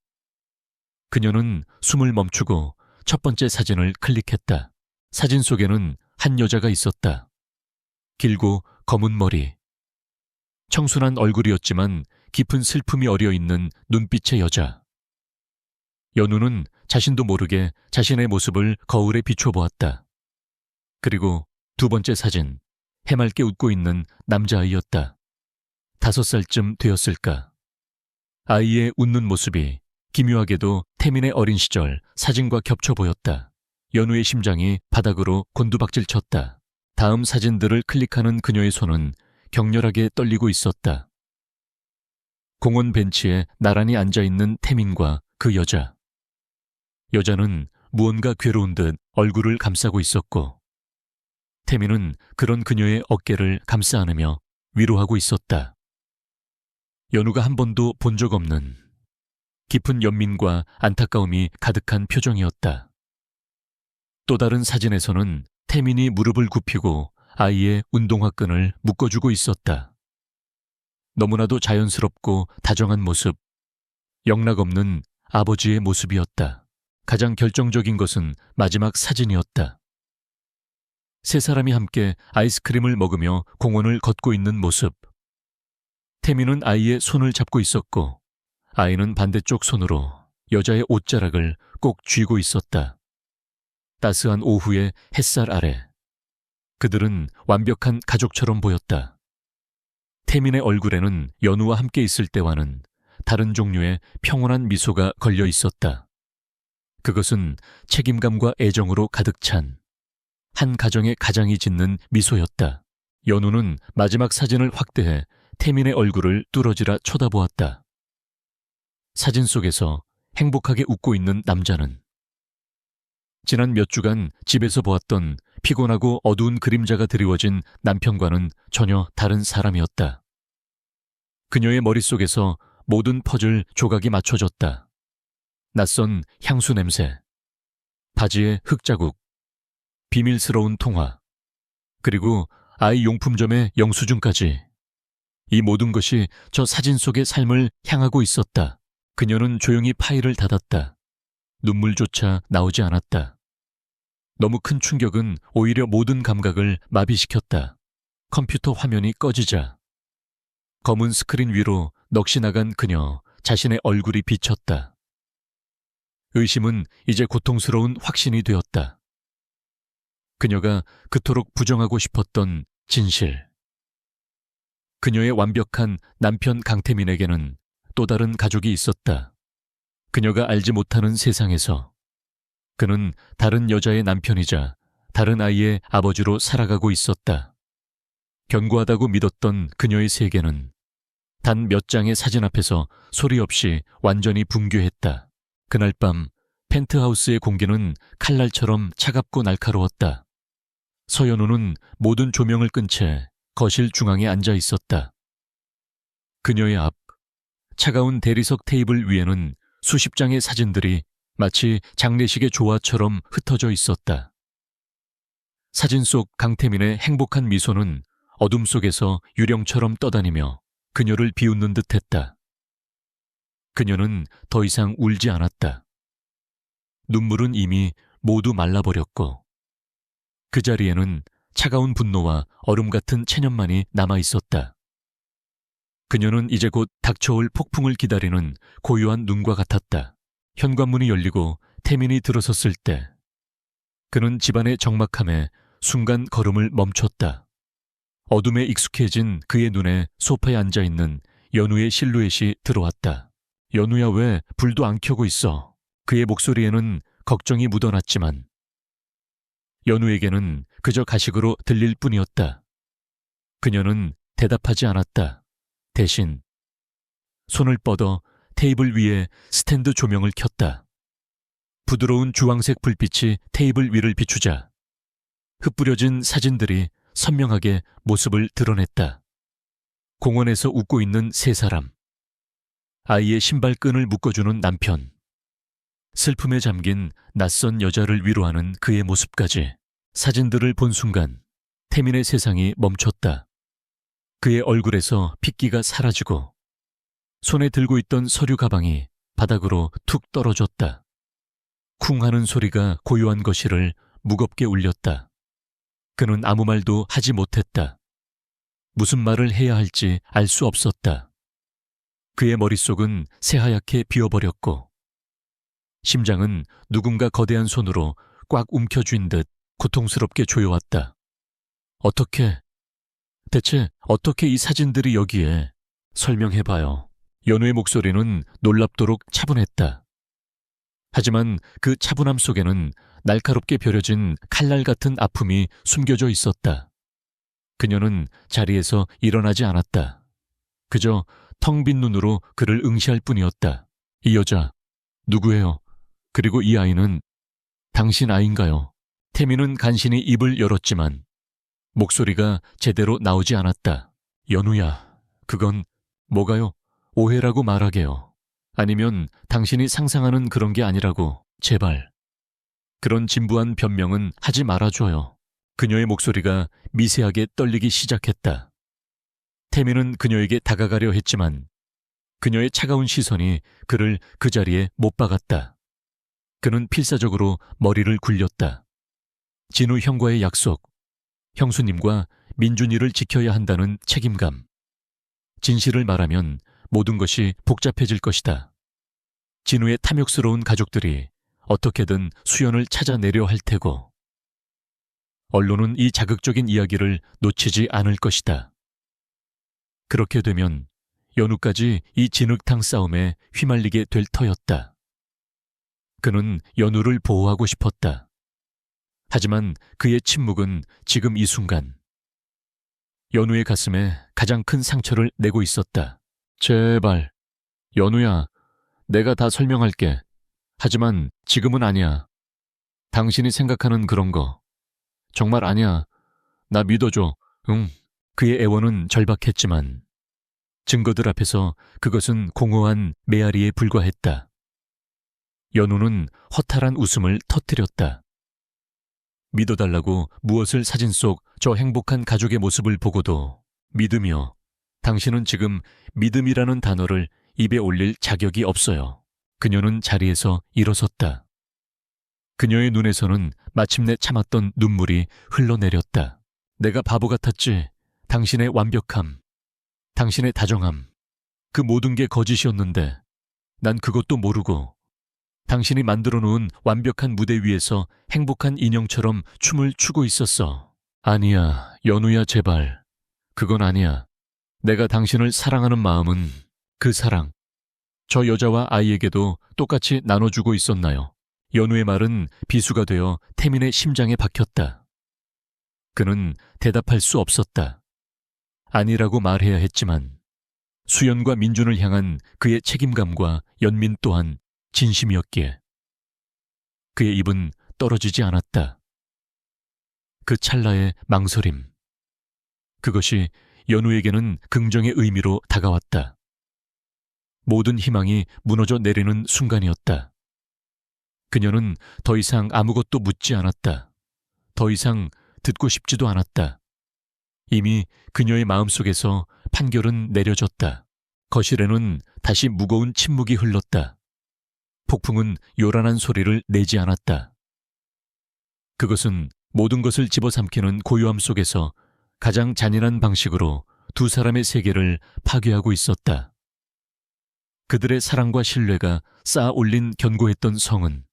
그녀는 숨을 멈추고 첫 번째 사진을 클릭했다. 사진 속에는 한 여자가 있었다. 길고 검은 머리. 청순한 얼굴이었지만 깊은 슬픔이 어려있는 눈빛의 여자. 연우는 자신도 모르게 자신의 모습을 거울에 비춰보았다. 그리고 두 번째 사진, 해맑게 웃고 있는 남자아이였다. 5살쯤 되었을까. 아이의 웃는 모습이 기묘하게도 태민의 어린 시절 사진과 겹쳐 보였다. 연우의 심장이 바닥으로 곤두박질 쳤다. 다음 사진들을 클릭하는 그녀의 손은 격렬하게 떨리고 있었다. 공원 벤치에 나란히 앉아있는 태민과 그 여자. 여자는 무언가 괴로운 듯 얼굴을 감싸고 있었고 태민은 그런 그녀의 어깨를 감싸 안으며 위로하고 있었다. 연우가 한 번도 본 적 없는 깊은 연민과 안타까움이 가득한 표정이었다. 또 다른 사진에서는 태민이 무릎을 굽히고 아이의 운동화 끈을 묶어주고 있었다. 너무나도 자연스럽고 다정한 모습, 영락없는 아버지의 모습이었다. 가장 결정적인 것은 마지막 사진이었다. 세 사람이 함께 아이스크림을 먹으며 공원을 걷고 있는 모습. 태민은 아이의 손을 잡고 있었고 아이는 반대쪽 손으로 여자의 옷자락을 꼭 쥐고 있었다. 따스한 오후의 햇살 아래 그들은 완벽한 가족처럼 보였다. 태민의 얼굴에는 연우와 함께 있을 때와는 다른 종류의 평온한 미소가 걸려 있었다. 그것은 책임감과 애정으로 가득 찬 한 가정의 가장이 짓는 미소였다. 연우는 마지막 사진을 확대해 태민의 얼굴을 뚫어지라 쳐다보았다. 사진 속에서 행복하게 웃고 있는 남자는 지난 몇 주간 집에서 보았던 피곤하고 어두운 그림자가 드리워진 남편과는 전혀 다른 사람이었다. 그녀의 머릿속에서 모든 퍼즐 조각이 맞춰졌다. 낯선 향수 냄새, 바지의 흙자국, 비밀스러운 통화, 그리고 아이 용품점의 영수증까지. 이 모든 것이 저 사진 속의 삶을 향하고 있었다. 그녀는 조용히 파일을 닫았다. 눈물조차 나오지 않았다. 너무 큰 충격은 오히려 모든 감각을 마비시켰다. 컴퓨터 화면이 꺼지자 검은 스크린 위로 넋이 나간 그녀 자신의 얼굴이 비쳤다. 의심은 이제 고통스러운 확신이 되었다. 그녀가 그토록 부정하고 싶었던 진실. 그녀의 완벽한 남편 강태민에게는 또 다른 가족이 있었다. 그녀가 알지 못하는 세상에서 그는 다른 여자의 남편이자 다른 아이의 아버지로 살아가고 있었다. 견고하다고 믿었던 그녀의 세계는 단 몇 장의 사진 앞에서 소리 없이 완전히 붕괴했다. 그날 밤 펜트하우스의 공기는 칼날처럼 차갑고 날카로웠다. 서연우는 모든 조명을 끈 채 거실 중앙에 앉아 있었다. 그녀의 앞, 차가운 대리석 테이블 위에는 수십 장의 사진들이 마치 장례식의 조화처럼 흩어져 있었다. 사진 속 강태민의 행복한 미소는 어둠 속에서 유령처럼 떠다니며 그녀를 비웃는 듯했다. 그녀는 더 이상 울지 않았다. 눈물은 이미 모두 말라버렸고 그 자리에는 차가운 분노와 얼음 같은 체념만이 남아 있었다. 그녀는 이제 곧 닥쳐올 폭풍을 기다리는 고요한 눈과 같았다. 현관문이 열리고 태민이 들어섰을 때 그는 집안의 적막함에 순간 걸음을 멈췄다. 어둠에 익숙해진 그의 눈에 소파에 앉아있는 연우의 실루엣이 들어왔다. 연우야, 왜 불도 안 켜고 있어? 그의 목소리에는 걱정이 묻어났지만 연우에게는 그저 가식으로 들릴 뿐이었다. 그녀는 대답하지 않았다. 대신 손을 뻗어 테이블 위에 스탠드 조명을 켰다. 부드러운 주황색 불빛이 테이블 위를 비추자 흩뿌려진 사진들이 선명하게 모습을 드러냈다. 공원에서 웃고 있는 세 사람, 아이의 신발끈을 묶어주는 남편, 슬픔에 잠긴 낯선 여자를 위로하는 그의 모습까지. 사진들을 본 순간 태민의 세상이 멈췄다. 그의 얼굴에서 핏기가 사라지고 손에 들고 있던 서류 가방이 바닥으로 툭 떨어졌다. 쿵 하는 소리가 고요한 거실을 무겁게 울렸다. 그는 아무 말도 하지 못했다. 무슨 말을 해야 할지 알 수 없었다. 그의 머릿속은 새하얗게 비어버렸고 심장은 누군가 거대한 손으로 꽉 움켜쥔 듯 고통스럽게 조여왔다. 대체 어떻게 이 사진들이 여기에? 설명해봐요. 연우의 목소리는 놀랍도록 차분했다. 하지만 그 차분함 속에는 날카롭게 벼려진 칼날 같은 아픔이 숨겨져 있었다. 그녀는 자리에서 일어나지 않았다. 그저 텅 빈 눈으로 그를 응시할 뿐이었다. 이 여자, 누구예요? 그리고 이 아이는 당신 아이인가요? 태미는 간신히 입을 열었지만 목소리가 제대로 나오지 않았다. 연우야, 그건 뭐가요? 오해라고 말하게요. 아니면 당신이 상상하는 그런 게 아니라고, 제발. 그런 진부한 변명은 하지 말아줘요. 그녀의 목소리가 미세하게 떨리기 시작했다. 태미는 그녀에게 다가가려 했지만 그녀의 차가운 시선이 그를 그 자리에 못 박았다. 그는 필사적으로 머리를 굴렸다. 진우 형과의 약속, 형수님과 민준이를 지켜야 한다는 책임감. 진실을 말하면 모든 것이 복잡해질 것이다. 진우의 탐욕스러운 가족들이 어떻게든 수연을 찾아내려 할 테고, 언론은 이 자극적인 이야기를 놓치지 않을 것이다. 그렇게 되면 연우까지 이 진흙탕 싸움에 휘말리게 될 터였다. 그는 연우를 보호하고 싶었다. 하지만 그의 침묵은 지금 이 순간 연우의 가슴에 가장 큰 상처를 내고 있었다. 제발, 연우야, 내가 다 설명할게. 하지만 지금은 아니야. 당신이 생각하는 그런 거 정말 아니야. 나 믿어줘. 응. 그의 애원은 절박했지만 증거들 앞에서 그것은 공허한 메아리에 불과했다. 연우는 허탈한 웃음을 터뜨렸다. 믿어달라고 무엇을 사진 속 저 행복한 가족의 모습을 보고도 믿으며, 당신은 지금 믿음이라는 단어를 입에 올릴 자격이 없어요. 그녀는 자리에서 일어섰다. 그녀의 눈에서는 마침내 참았던 눈물이 흘러내렸다. 내가 바보 같았지. 당신의 완벽함, 당신의 다정함, 그 모든 게 거짓이었는데 난 그것도 모르고 당신이 만들어 놓은 완벽한 무대 위에서 행복한 인형처럼 춤을 추고 있었어. 아니야, 연우야, 제발. 그건 아니야. 내가 당신을 사랑하는 마음은 그 사랑, 저 여자와 아이에게도 똑같이 나눠주고 있었나요? 연우의 말은 비수가 되어 태민의 심장에 박혔다. 그는 대답할 수 없었다. 아니라고 말해야 했지만 수연과 민준을 향한 그의 책임감과 연민 또한 진심이었기에 그의 입은 떨어지지 않았다. 그 찰나의 망설임, 그것이 연우에게는 긍정의 의미로 다가왔다. 모든 희망이 무너져 내리는 순간이었다. 그녀는 더 이상 아무것도 묻지 않았다. 더 이상 듣고 싶지도 않았다. 이미 그녀의 마음속에서 판결은 내려졌다. 거실에는 다시 무거운 침묵이 흘렀다. 폭풍은 요란한 소리를 내지 않았다. 그것은 모든 것을 집어삼키는 고요함 속에서 가장 잔인한 방식으로 두 사람의 세계를 파괴하고 있었다. 그들의 사랑과 신뢰가 쌓아 올린 견고했던 성은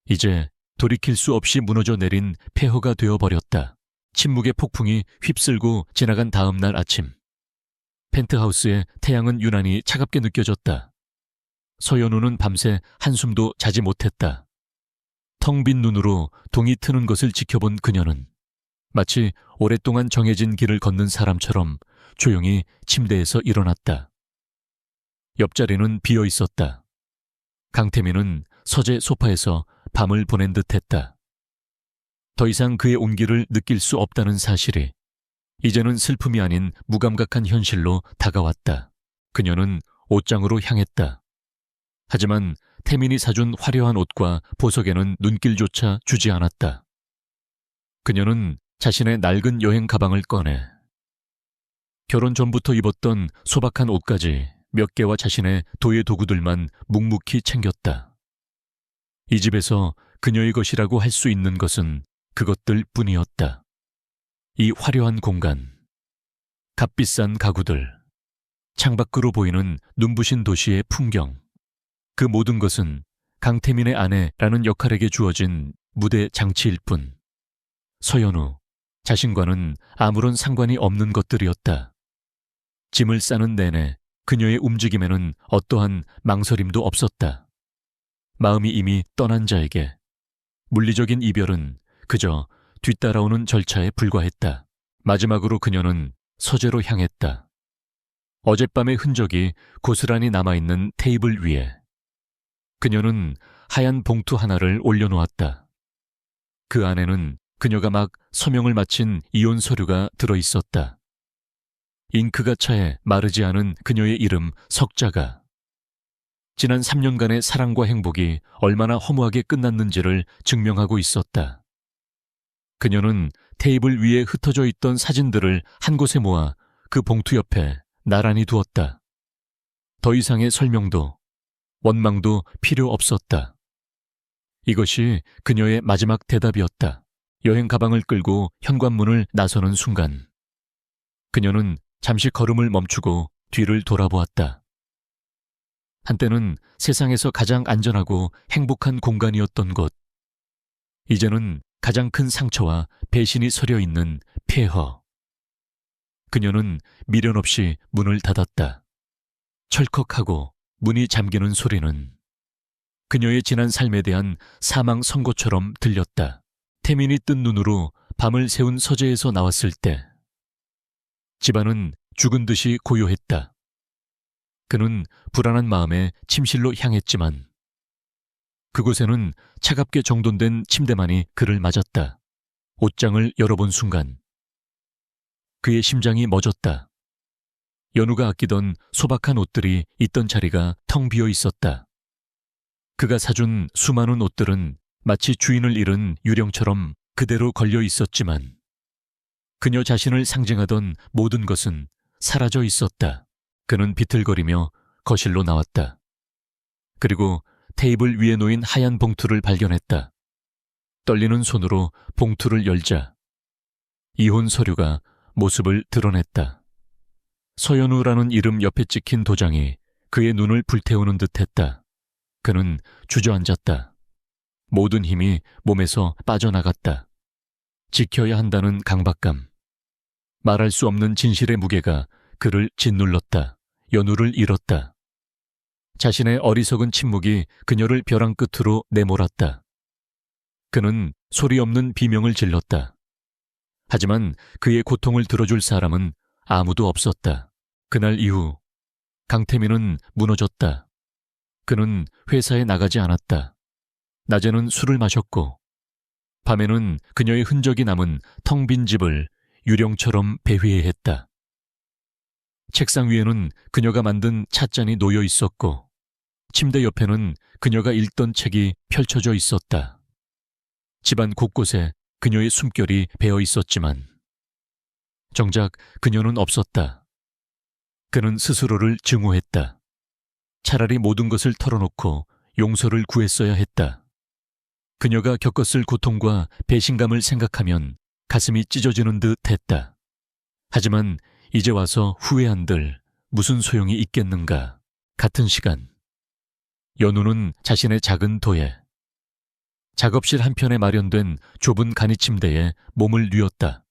이제 돌이킬 수 없이 무너져 내린 폐허가 되어버렸다. 침묵의 폭풍이 휩쓸고 지나간 다음 날 아침, 펜트하우스의 태양은 유난히 차갑게 느껴졌다. 서연우는 밤새 한숨도 자지 못했다. 텅 빈 눈으로 동이 트는 것을 지켜본 그녀는 마치 오랫동안 정해진 길을 걷는 사람처럼 조용히 침대에서 일어났다. 옆자리는 비어 있었다. 강태민은 서재 소파에서 밤을 보낸 듯했다. 더 이상 그의 온기를 느낄 수 없다는 사실이 이제는 슬픔이 아닌 무감각한 현실로 다가왔다. 그녀는 옷장으로 향했다. 하지만 태민이 사준 화려한 옷과 보석에는 눈길조차 주지 않았다. 그녀는 자신의 낡은 여행 가방을 꺼내 결혼 전부터 입었던 소박한 옷까지 몇 개와 자신의 도예 도구들만 묵묵히 챙겼다. 이 집에서 그녀의 것이라고 할 수 있는 것은 그것들 뿐이었다. 이 화려한 공간, 값비싼 가구들, 창밖으로 보이는 눈부신 도시의 풍경, 그 모든 것은 강태민의 아내라는 역할에게 주어진 무대 장치일 뿐, 서연우, 자신과는 아무런 상관이 없는 것들이었다. 짐을 싸는 내내 그녀의 움직임에는 어떠한 망설임도 없었다. 마음이 이미 떠난 자에게 물리적인 이별은 그저 뒤따라오는 절차에 불과했다. 마지막으로 그녀는 서재로 향했다. 어젯밤의 흔적이 고스란히 남아있는 테이블 위에 그녀는 하얀 봉투 하나를 올려놓았다. 그 안에는 그녀가 막 서명을 마친 이혼 서류가 들어있었다. 잉크가 차에 마르지 않은 그녀의 이름 석자가 지난 3년간의 사랑과 행복이 얼마나 허무하게 끝났는지를 증명하고 있었다. 그녀는 테이블 위에 흩어져 있던 사진들을 한 곳에 모아 그 봉투 옆에 나란히 두었다. 더 이상의 설명도 원망도 필요 없었다. 이것이 그녀의 마지막 대답이었다. 여행 가방을 끌고 현관문을 나서는 순간 그녀는 잠시 걸음을 멈추고 뒤를 돌아보았다. 한때는 세상에서 가장 안전하고 행복한 공간이었던 곳. 이제는 가장 큰 상처와 배신이 서려 있는 폐허. 그녀는 미련 없이 문을 닫았다. 철컥하고 문이 잠기는 소리는 그녀의 지난 삶에 대한 사망 선고처럼 들렸다. 태민이 뜬 눈으로 밤을 새운 서재에서 나왔을 때 집안은 죽은 듯이 고요했다. 그는 불안한 마음에 침실로 향했지만 그곳에는 차갑게 정돈된 침대만이 그를 맞았다. 옷장을 열어본 순간 그의 심장이 멎었다. 연우가 아끼던 소박한 옷들이 있던 자리가 텅 비어 있었다. 그가 사준 수많은 옷들은 마치 주인을 잃은 유령처럼 그대로 걸려 있었지만 그녀 자신을 상징하던 모든 것은 사라져 있었다. 그는 비틀거리며 거실로 나왔다. 그리고 테이블 위에 놓인 하얀 봉투를 발견했다. 떨리는 손으로 봉투를 열자 이혼 서류가 모습을 드러냈다. 서연우라는 이름 옆에 찍힌 도장이 그의 눈을 불태우는 듯했다. 그는 주저앉았다. 모든 힘이 몸에서 빠져나갔다. 지켜야 한다는 강박감. 말할 수 없는 진실의 무게가 그를 짓눌렀다. 연우를 잃었다. 자신의 어리석은 침묵이 그녀를 벼랑 끝으로 내몰았다. 그는 소리 없는 비명을 질렀다. 하지만 그의 고통을 들어줄 사람은 아무도 없었다. 그날 이후 강태민은 무너졌다. 그는 회사에 나가지 않았다. 낮에는 술을 마셨고 밤에는 그녀의 흔적이 남은 텅 빈 집을 유령처럼 배회했다. 책상 위에는 그녀가 만든 찻잔이 놓여 있었고 침대 옆에는 그녀가 읽던 책이 펼쳐져 있었다. 집안 곳곳에 그녀의 숨결이 배어 있었지만 정작 그녀는 없었다. 그는 스스로를 증오했다. 차라리 모든 것을 털어놓고 용서를 구했어야 했다. 그녀가 겪었을 고통과 배신감을 생각하면 가슴이 찢어지는 듯 했다. 하지만 이제 와서 후회한들 무슨 소용이 있겠는가. 같은 시간 연우는 자신의 작은 도에 작업실 한편에 마련된 좁은 간이 침대에 몸을 뉘었다.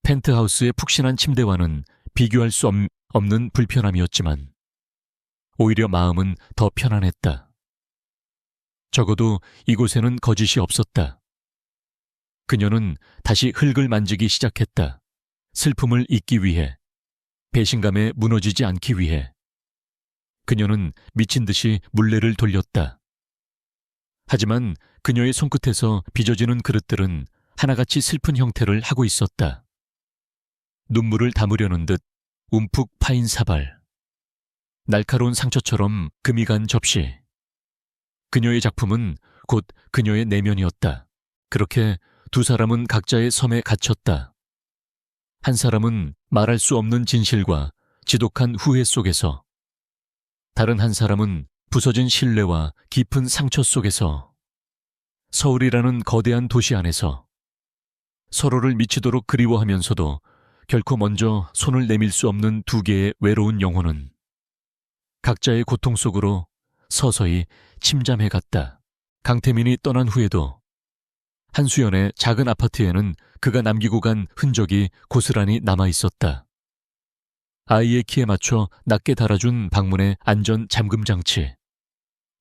펜트하우스의 푹신한 침대와는 비교할 수 없는 불편함이었지만 오히려 마음은 더 편안했다. 적어도 이곳에는 거짓이 없었다. 그녀는 다시 흙을 만지기 시작했다. 슬픔을 잊기 위해, 배신감에 무너지지 않기 위해. 그녀는 미친 듯이 물레를 돌렸다. 하지만 그녀의 손끝에서 빚어지는 그릇들은 하나같이 슬픈 형태를 하고 있었다. 눈물을 담으려는 듯 움푹 파인 사발, 날카로운 상처처럼 금이 간 접시. 그녀의 작품은 곧 그녀의 내면이었다. 그렇게 두 사람은 각자의 섬에 갇혔다. 한 사람은 말할 수 없는 진실과 지독한 후회 속에서, 다른 한 사람은 부서진 신뢰와 깊은 상처 속에서, 서울이라는 거대한 도시 안에서 서로를 미치도록 그리워하면서도 결코 먼저 손을 내밀 수 없는 두 개의 외로운 영혼은 각자의 고통 속으로 서서히 침잠해 갔다. 강태민이 떠난 후에도 한수연의 작은 아파트에는 그가 남기고 간 흔적이 고스란히 남아 있었다. 아이의 키에 맞춰 낮게 달아준 방문의 안전 잠금 장치,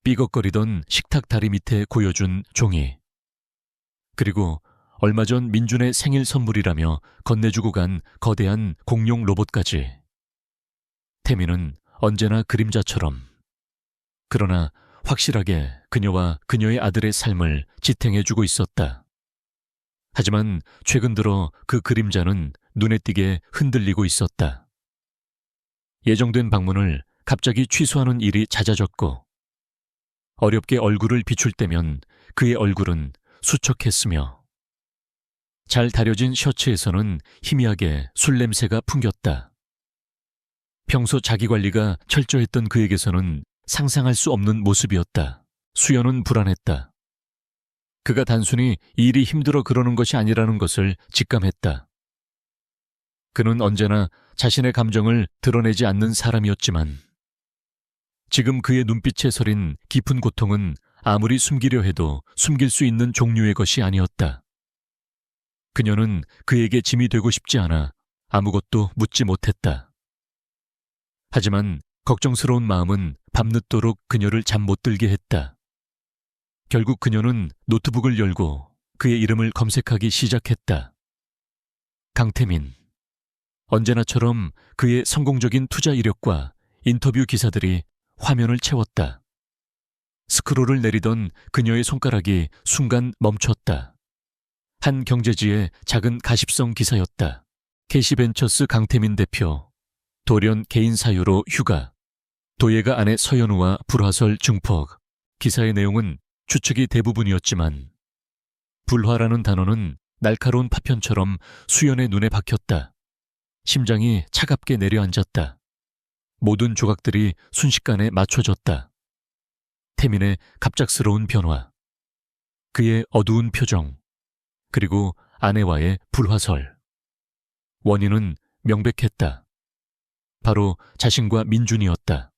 삐걱거리던 식탁 다리 밑에 고여준 종이, 그리고 얼마 전 민준의 생일 선물이라며 건네주고 간 거대한 공룡 로봇까지. 태민은 언제나 그림자처럼, 그러나 확실하게 그녀와 그녀의 아들의 삶을 지탱해주고 있었다. 하지만 최근 들어 그 그림자는 눈에 띄게 흔들리고 있었다. 예정된 방문을 갑자기 취소하는 일이 잦아졌고, 어렵게 얼굴을 비출 때면 그의 얼굴은 수척했으며, 잘 다려진 셔츠에서는 희미하게 술 냄새가 풍겼다. 평소 자기관리가 철저했던 그에게서는 상상할 수 없는 모습이었다. 수연은 불안했다. 그가 단순히 일이 힘들어 그러는 것이 아니라는 것을 직감했다. 그는 언제나 자신의 감정을 드러내지 않는 사람이었지만 지금 그의 눈빛에 서린 깊은 고통은 아무리 숨기려 해도 숨길 수 있는 종류의 것이 아니었다. 그녀는 그에게 짐이 되고 싶지 않아 아무것도 묻지 못했다. 하지만 걱정스러운 마음은 밤늦도록 그녀를 잠 못 들게 했다. 결국 그녀는 노트북을 열고 그의 이름을 검색하기 시작했다. 강태민. 언제나처럼 그의 성공적인 투자 이력과 인터뷰 기사들이 화면을 채웠다. 스크롤을 내리던 그녀의 손가락이 순간 멈췄다. 한 경제지의 작은 가십성 기사였다. 캐시벤처스 강태민 대표, 돌연 개인 사유로 휴가, 도예가 아내 서연우와 불화설 증폭. 기사의 내용은 추측이 대부분이었지만 불화라는 단어는 날카로운 파편처럼 수연의 눈에 박혔다. 심장이 차갑게 내려앉았다. 모든 조각들이 순식간에 맞춰졌다. 태민의 갑작스러운 변화, 그의 어두운 표정, 그리고 아내와의 불화설. 원인은 명백했다. 바로 자신과 민준이었다.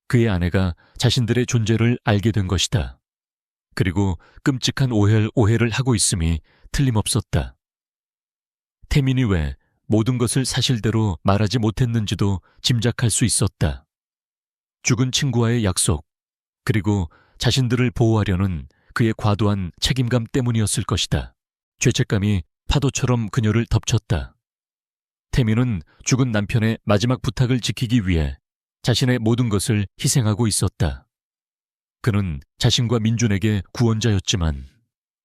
그의 아내가 자신들의 존재를 알게 된 것이다. 그리고 끔찍한 오해를 하고 있음이 틀림없었다. 태민이 왜 모든 것을 사실대로 말하지 못했는지도 짐작할 수 있었다. 죽은 친구와의 약속, 그리고 자신들을 보호하려는 그의 과도한 책임감 때문이었을 것이다. 죄책감이 파도처럼 그녀를 덮쳤다. 태민은 죽은 남편의 마지막 부탁을 지키기 위해 자신의 모든 것을 희생하고 있었다. 그는 자신과 민준에게 구원자였지만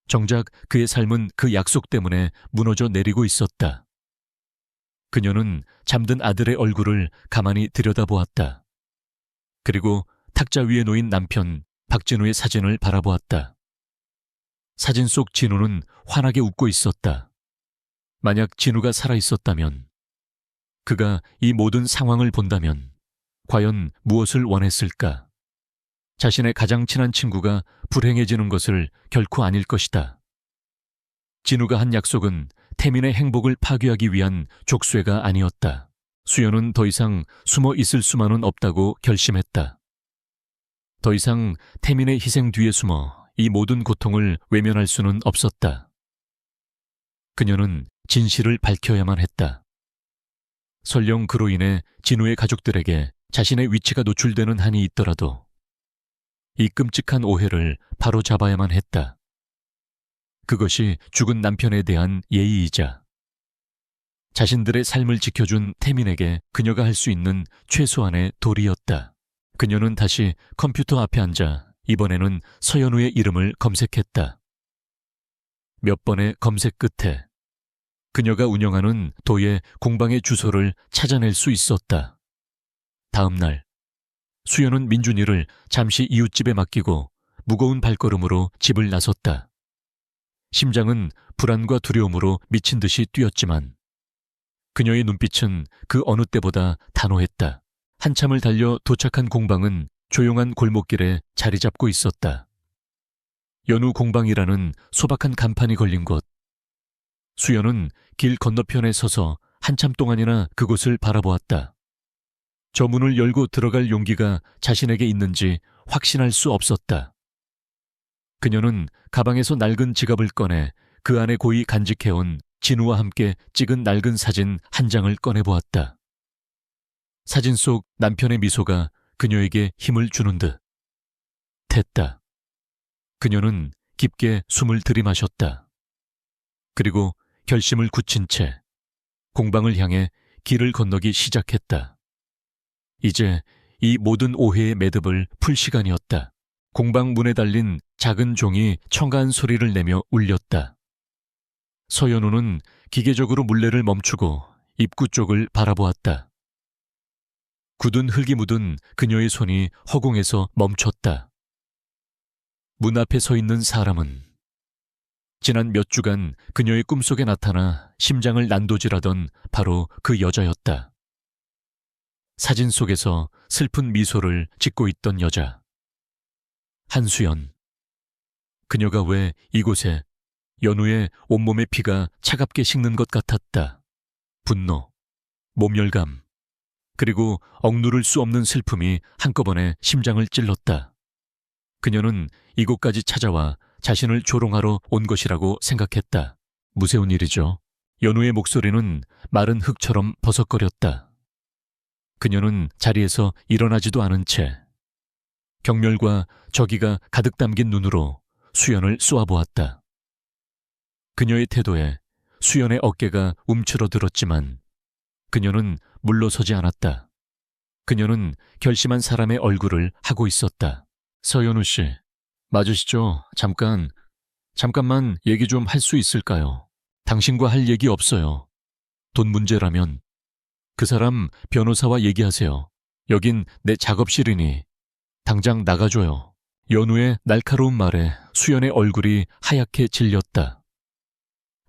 정작 그의 삶은 그 약속 때문에 무너져 내리고 있었다. 그녀는 잠든 아들의 얼굴을 가만히 들여다보았다. 그리고 탁자 위에 놓인 남편 박진우의 사진을 바라보았다. 사진 속 진우는 환하게 웃고 있었다. 만약 진우가 살아있었다면, 그가 이 모든 상황을 본다면 과연 무엇을 원했을까? 자신의 가장 친한 친구가 불행해지는 것을 결코 아닐 것이다. 진우가 한 약속은 태민의 행복을 파괴하기 위한 족쇄가 아니었다. 수연은 더 이상 숨어 있을 수만은 없다고 결심했다. 더 이상 태민의 희생 뒤에 숨어 이 모든 고통을 외면할 수는 없었다. 그녀는 진실을 밝혀야만 했다. 설령 그로 인해 진우의 가족들에게 자신의 위치가 노출되는 한이 있더라도 이 끔찍한 오해를 바로잡아야만 했다. 그것이 죽은 남편에 대한 예의이자 자신들의 삶을 지켜준 태민에게 그녀가 할 수 있는 최소한의 도리였다. 그녀는 다시 컴퓨터 앞에 앉아 이번에는 서연우의 이름을 검색했다. 몇 번의 검색 끝에 그녀가 운영하는 도의 공방의 주소를 찾아낼 수 있었다. 다음 날, 수연은 민준이를 잠시 이웃집에 맡기고 무거운 발걸음으로 집을 나섰다. 심장은 불안과 두려움으로 미친 듯이 뛰었지만 그녀의 눈빛은 그 어느 때보다 단호했다. 한참을 달려 도착한 공방은 조용한 골목길에 자리 잡고 있었다. 연우 공방이라는 소박한 간판이 걸린 곳. 수연은 길 건너편에 서서 한참 동안이나 그곳을 바라보았다. 저 문을 열고 들어갈 용기가 자신에게 있는지 확신할 수 없었다. 그녀는 가방에서 낡은 지갑을 꺼내 그 안에 고이 간직해온 진우와 함께 찍은 낡은 사진 한 장을 꺼내보았다. 사진 속 남편의 미소가 그녀에게 힘을 주는 듯 했다. 그녀는 깊게 숨을 들이마셨다. 그리고 결심을 굳힌 채 공방을 향해 길을 건너기 시작했다. 이제 이 모든 오해의 매듭을 풀 시간이었다. 공방 문에 달린 작은 종이 청가한 소리를 내며 울렸다. 서연우는 기계적으로 물레를 멈추고 입구 쪽을 바라보았다. 굳은 흙이 묻은 그녀의 손이 허공에서 멈췄다. 문 앞에 서 있는 사람은 지난 몇 주간 그녀의 꿈속에 나타나 심장을 난도질하던 바로 그 여자였다. 사진 속에서 슬픈 미소를 짓고 있던 여자. 한수연. 그녀가 왜 이곳에 연우의 온몸의 피가 차갑게 식는 것 같았다. 분노, 모멸감, 그리고 억누를 수 없는 슬픔이 한꺼번에 심장을 찔렀다. 그녀는 이곳까지 찾아와 자신을 조롱하러 온 것이라고 생각했다. 무서운 일이죠. 연우의 목소리는 마른 흙처럼 버석거렸다. 그녀는 자리에서 일어나지도 않은 채 경멸과 적의가 가득 담긴 눈으로 수연을 쏘아보았다. 그녀의 태도에 수연의 어깨가 움츠러들었지만 그녀는 물러서지 않았다. 그녀는 결심한 사람의 얼굴을 하고 있었다. 서연우 씨, 맞으시죠? 잠깐만 얘기 좀 할 수 있을까요? 당신과 할 얘기 없어요. 돈 문제라면 그 사람 변호사와 얘기하세요. 여긴 내 작업실이니 당장 나가줘요. 연우의 날카로운 말에 수연의 얼굴이 하얗게 질렸다.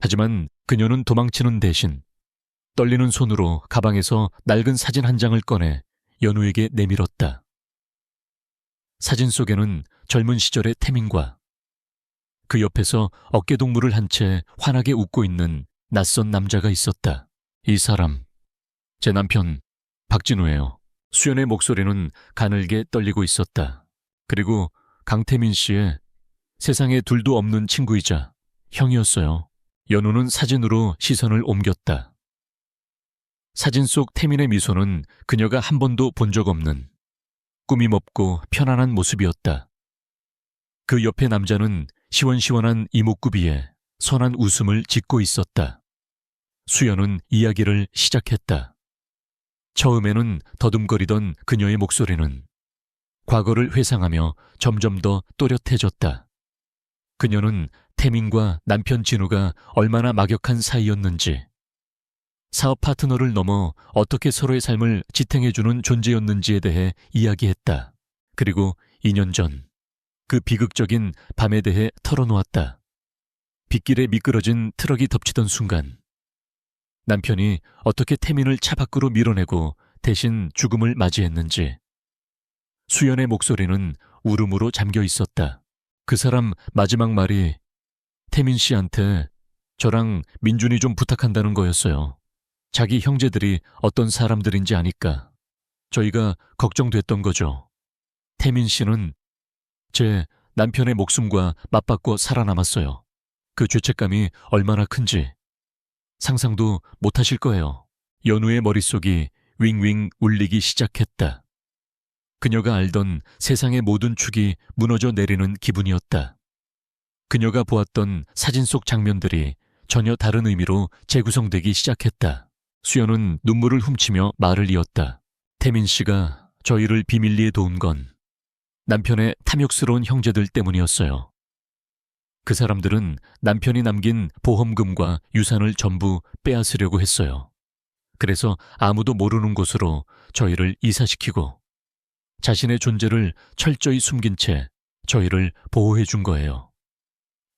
하지만 그녀는 도망치는 대신 떨리는 손으로 가방에서 낡은 사진 한 장을 꺼내 연우에게 내밀었다. 사진 속에는 젊은 시절의 태민과 그 옆에서 어깨동무를 한 채 환하게 웃고 있는 낯선 남자가 있었다. 이 사람, 제 남편 박진우예요. 수연의 목소리는 가늘게 떨리고 있었다. 그리고 강태민 씨의 세상에 둘도 없는 친구이자 형이었어요. 연우는 사진으로 시선을 옮겼다. 사진 속 태민의 미소는 그녀가 한 번도 본 적 없는 꾸밈 없고 편안한 모습이었다. 그 옆에 남자는 시원시원한 이목구비에 선한 웃음을 짓고 있었다. 수연은 이야기를 시작했다. 처음에는 더듬거리던 그녀의 목소리는 과거를 회상하며 점점 더 또렷해졌다. 그녀는 태민과 남편 진우가 얼마나 막역한 사이였는지, 사업 파트너를 넘어 어떻게 서로의 삶을 지탱해주는 존재였는지에 대해 이야기했다. 그리고 2년 전, 그 비극적인 밤에 대해 털어놓았다. 빗길에 미끄러진 트럭이 덮치던 순간, 남편이 어떻게 태민을 차 밖으로 밀어내고 대신 죽음을 맞이했는지. 수연의 목소리는 울음으로 잠겨 있었다. 그 사람 마지막 말이 태민 씨한테 저랑 민준이 좀 부탁한다는 거였어요. 자기 형제들이 어떤 사람들인지 아니까. 저희가 걱정됐던 거죠. 태민 씨는 제 남편의 목숨과 맞바꿔 살아남았어요. 그 죄책감이 얼마나 큰지 상상도 못하실 거예요. 연우의 머릿속이 윙윙 울리기 시작했다. 그녀가 알던 세상의 모든 축이 무너져 내리는 기분이었다. 그녀가 보았던 사진 속 장면들이 전혀 다른 의미로 재구성되기 시작했다. 수연은 눈물을 훔치며 말을 이었다. 태민 씨가 저희를 비밀리에 도운 건 남편의 탐욕스러운 형제들 때문이었어요. 그 사람들은 남편이 남긴 보험금과 유산을 전부 빼앗으려고 했어요. 그래서 아무도 모르는 곳으로 저희를 이사시키고 자신의 존재를 철저히 숨긴 채 저희를 보호해 준 거예요.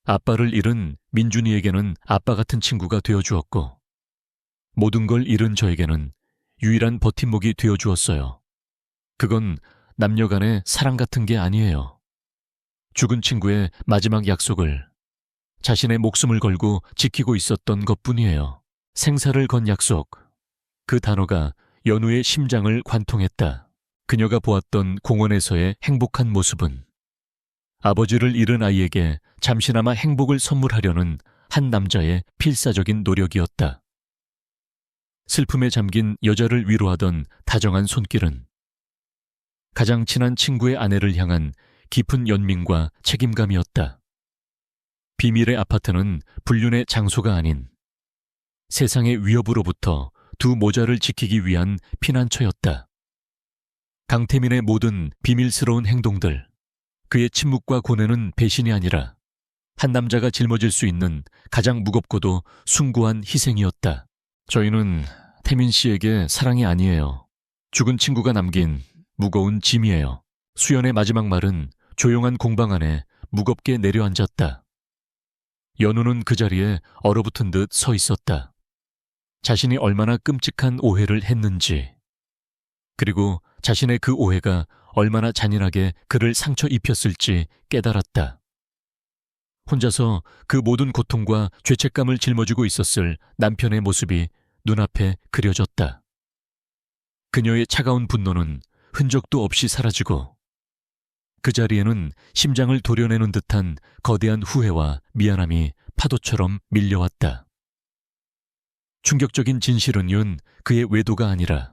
아빠를 잃은 민준이에게는 아빠 같은 친구가 되어주었고 모든 걸 잃은 저에게는 유일한 버팀목이 되어주었어요. 그건 남녀 간의 사랑 같은 게 아니에요. 죽은 친구의 마지막 약속을 자신의 목숨을 걸고 지키고 있었던 것뿐이에요. 생사를 건 약속. 그 단어가 연우의 심장을 관통했다. 그녀가 보았던 공원에서의 행복한 모습은 아버지를 잃은 아이에게 잠시나마 행복을 선물하려는 한 남자의 필사적인 노력이었다. 슬픔에 잠긴 여자를 위로하던 다정한 손길은 가장 친한 친구의 아내를 향한 깊은 연민과 책임감이었다. 비밀의 아파트는 불륜의 장소가 아닌 세상의 위협으로부터 두 모자를 지키기 위한 피난처였다. 강태민의 모든 비밀스러운 행동들, 그의 침묵과 고뇌는 배신이 아니라 한 남자가 짊어질 수 있는 가장 무겁고도 숭고한 희생이었다. 저희는 태민 씨에게 사랑이 아니에요. 죽은 친구가 남긴 무거운 짐이에요. 수연의 마지막 말은 조용한 공방 안에 무겁게 내려앉았다. 연우는 그 자리에 얼어붙은 듯 서 있었다. 자신이 얼마나 끔찍한 오해를 했는지, 그리고 자신의 그 오해가 얼마나 잔인하게 그를 상처 입혔을지 깨달았다. 혼자서 그 모든 고통과 죄책감을 짊어지고 있었을 남편의 모습이 눈앞에 그려졌다. 그녀의 차가운 분노는 흔적도 없이 사라지고 그 자리에는 심장을 도려내는 듯한 거대한 후회와 미안함이 파도처럼 밀려왔다. 충격적인 진실은 그의 외도가 아니라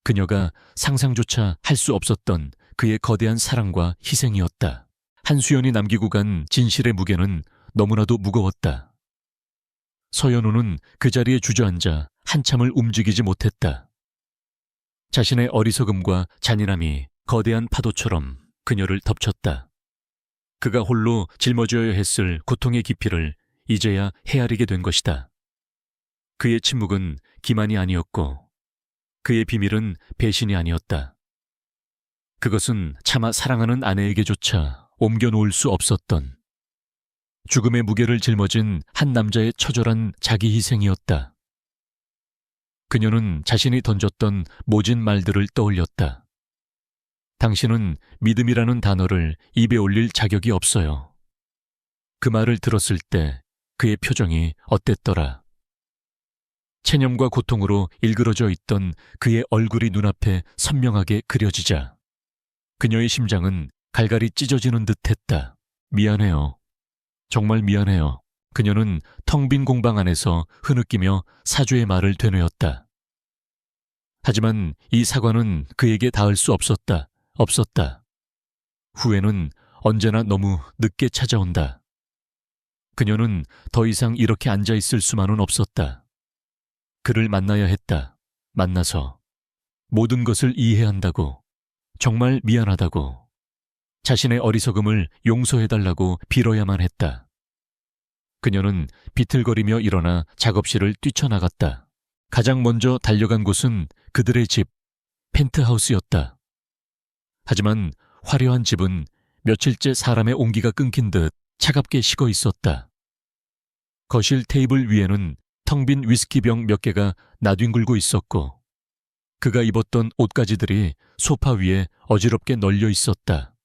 그녀가 상상조차 할 수 없었던 그의 거대한 사랑과 희생이었다. 한수연이 남기고 간 진실의 무게는 너무나도 무거웠다. 서연우는 그 자리에 주저앉아 한참을 움직이지 못했다. 자신의 어리석음과 잔인함이 거대한 파도처럼 그녀를 덮쳤다. 그가 홀로 짊어져야 했을 고통의 깊이를 이제야 헤아리게 된 것이다. 그의 침묵은 기만이 아니었고 그의 비밀은 배신이 아니었다. 그것은 차마 사랑하는 아내에게조차 옮겨놓을 수 없었던 죽음의 무게를 짊어진 한 남자의 처절한 자기 희생이었다. 그녀는 자신이 던졌던 모진 말들을 떠올렸다. 당신은 믿음이라는 단어를 입에 올릴 자격이 없어요. 그 말을 들었을 때 그의 표정이 어땠더라. 체념과 고통으로 일그러져 있던 그의 얼굴이 눈앞에 선명하게 그려지자 그녀의 심장은 갈갈이 찢어지는 듯했다. 미안해요. 정말 미안해요. 그녀는 텅 빈 공방 안에서 흐느끼며 사죄의 말을 되뇌었다. 하지만 이 사과는 그에게 닿을 수 없었다. 후회는 언제나 너무 늦게 찾아온다. 그녀는 더 이상 이렇게 앉아있을 수만은 없었다. 그를 만나야 했다. 만나서 모든 것을 이해한다고, 정말 미안하다고, 자신의 어리석음을 용서해달라고 빌어야만 했다. 그녀는 비틀거리며 일어나 작업실을 뛰쳐나갔다. 가장 먼저 달려간 곳은 그들의 집, 펜트하우스였다. 하지만 화려한 집은 며칠째 사람의 온기가 끊긴 듯 차갑게 식어 있었다. 거실 테이블 위에는 텅 빈 위스키병 몇 개가 나뒹굴고 있었고 그가 입었던 옷가지들이 소파 위에 어지럽게 널려 있었다.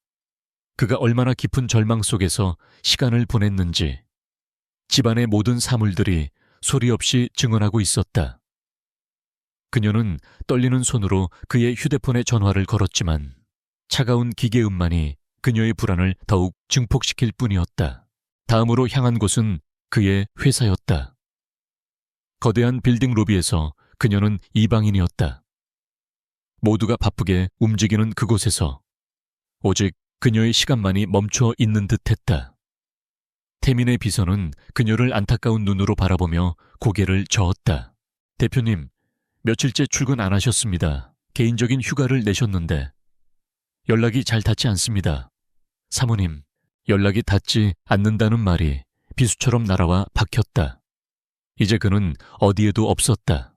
그가 얼마나 깊은 절망 속에서 시간을 보냈는지 집안의 모든 사물들이 소리 없이 증언하고 있었다. 그녀는 떨리는 손으로 그의 휴대폰에 전화를 걸었지만 차가운 기계음만이 그녀의 불안을 더욱 증폭시킬 뿐이었다. 다음으로 향한 곳은 그의 회사였다. 거대한 빌딩 로비에서 그녀는 이방인이었다. 모두가 바쁘게 움직이는 그곳에서 오직 그녀의 시간만이 멈춰 있는 듯했다. 태민의 비서는 그녀를 안타까운 눈으로 바라보며 고개를 저었다. 대표님, 며칠째 출근 안 하셨습니다. 개인적인 휴가를 내셨는데 연락이 잘 닿지 않습니다. 사모님, 연락이 닿지 않는다는 말이 비수처럼 날아와 박혔다. 이제 그는 어디에도 없었다.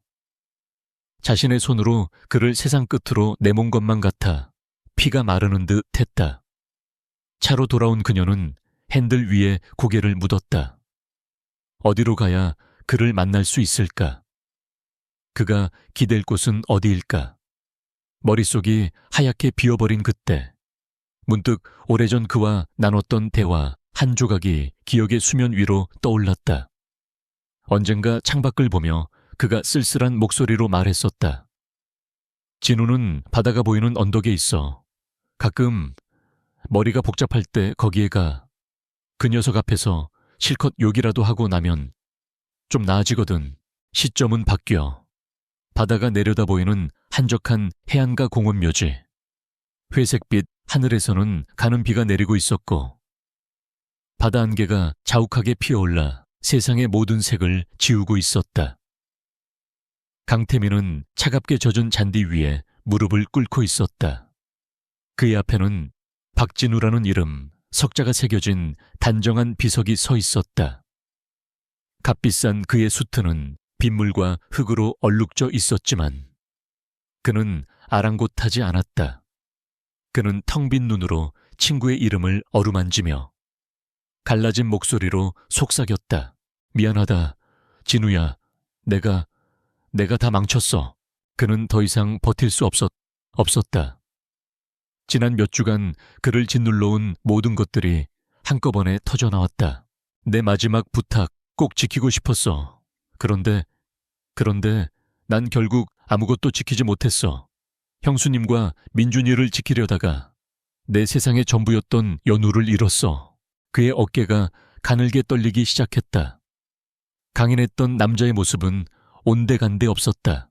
자신의 손으로 그를 세상 끝으로 내몬 것만 같아 피가 마르는 듯 했다. 차로 돌아온 그녀는 핸들 위에 고개를 묻었다. 어디로 가야 그를 만날 수 있을까? 그가 기댈 곳은 어디일까? 머릿속이 하얗게 비어버린 그때 문득 오래전 그와 나눴던 대화 한 조각이 기억의 수면 위로 떠올랐다. 언젠가 창밖을 보며 그가 쓸쓸한 목소리로 말했었다. 진우는 바다가 보이는 언덕에 있어. 가끔 머리가 복잡할 때 거기에 가. 그 녀석 앞에서 실컷 욕이라도 하고 나면 좀 나아지거든. 시점은 바뀌어. 바다가 내려다 보이는 한적한 해안가 공원 묘지. 회색빛 하늘에서는 가는 비가 내리고 있었고 바다 안개가 자욱하게 피어올라 세상의 모든 색을 지우고 있었다. 강태민은 차갑게 젖은 잔디 위에 무릎을 꿇고 있었다. 그의 앞에는 박진우라는 이름, 석자가 새겨진 단정한 비석이 서 있었다. 값비싼 그의 수트는 빗물과 흙으로 얼룩져 있었지만 그는 아랑곳하지 않았다. 그는 텅 빈 눈으로 친구의 이름을 어루만지며 갈라진 목소리로 속삭였다. 미안하다. 진우야. 내가 다 망쳤어. 그는 더 이상 버틸 수 없었다. 지난 몇 주간 그를 짓눌러온 모든 것들이 한꺼번에 터져나왔다. 내 마지막 부탁 꼭 지키고 싶었어. 그런데 난 결국 아무것도 지키지 못했어. 형수님과 민준이를 지키려다가 내 세상의 전부였던 연우를 잃었어. 그의 어깨가 가늘게 떨리기 시작했다. 강인했던 남자의 모습은 온데간데 없었다.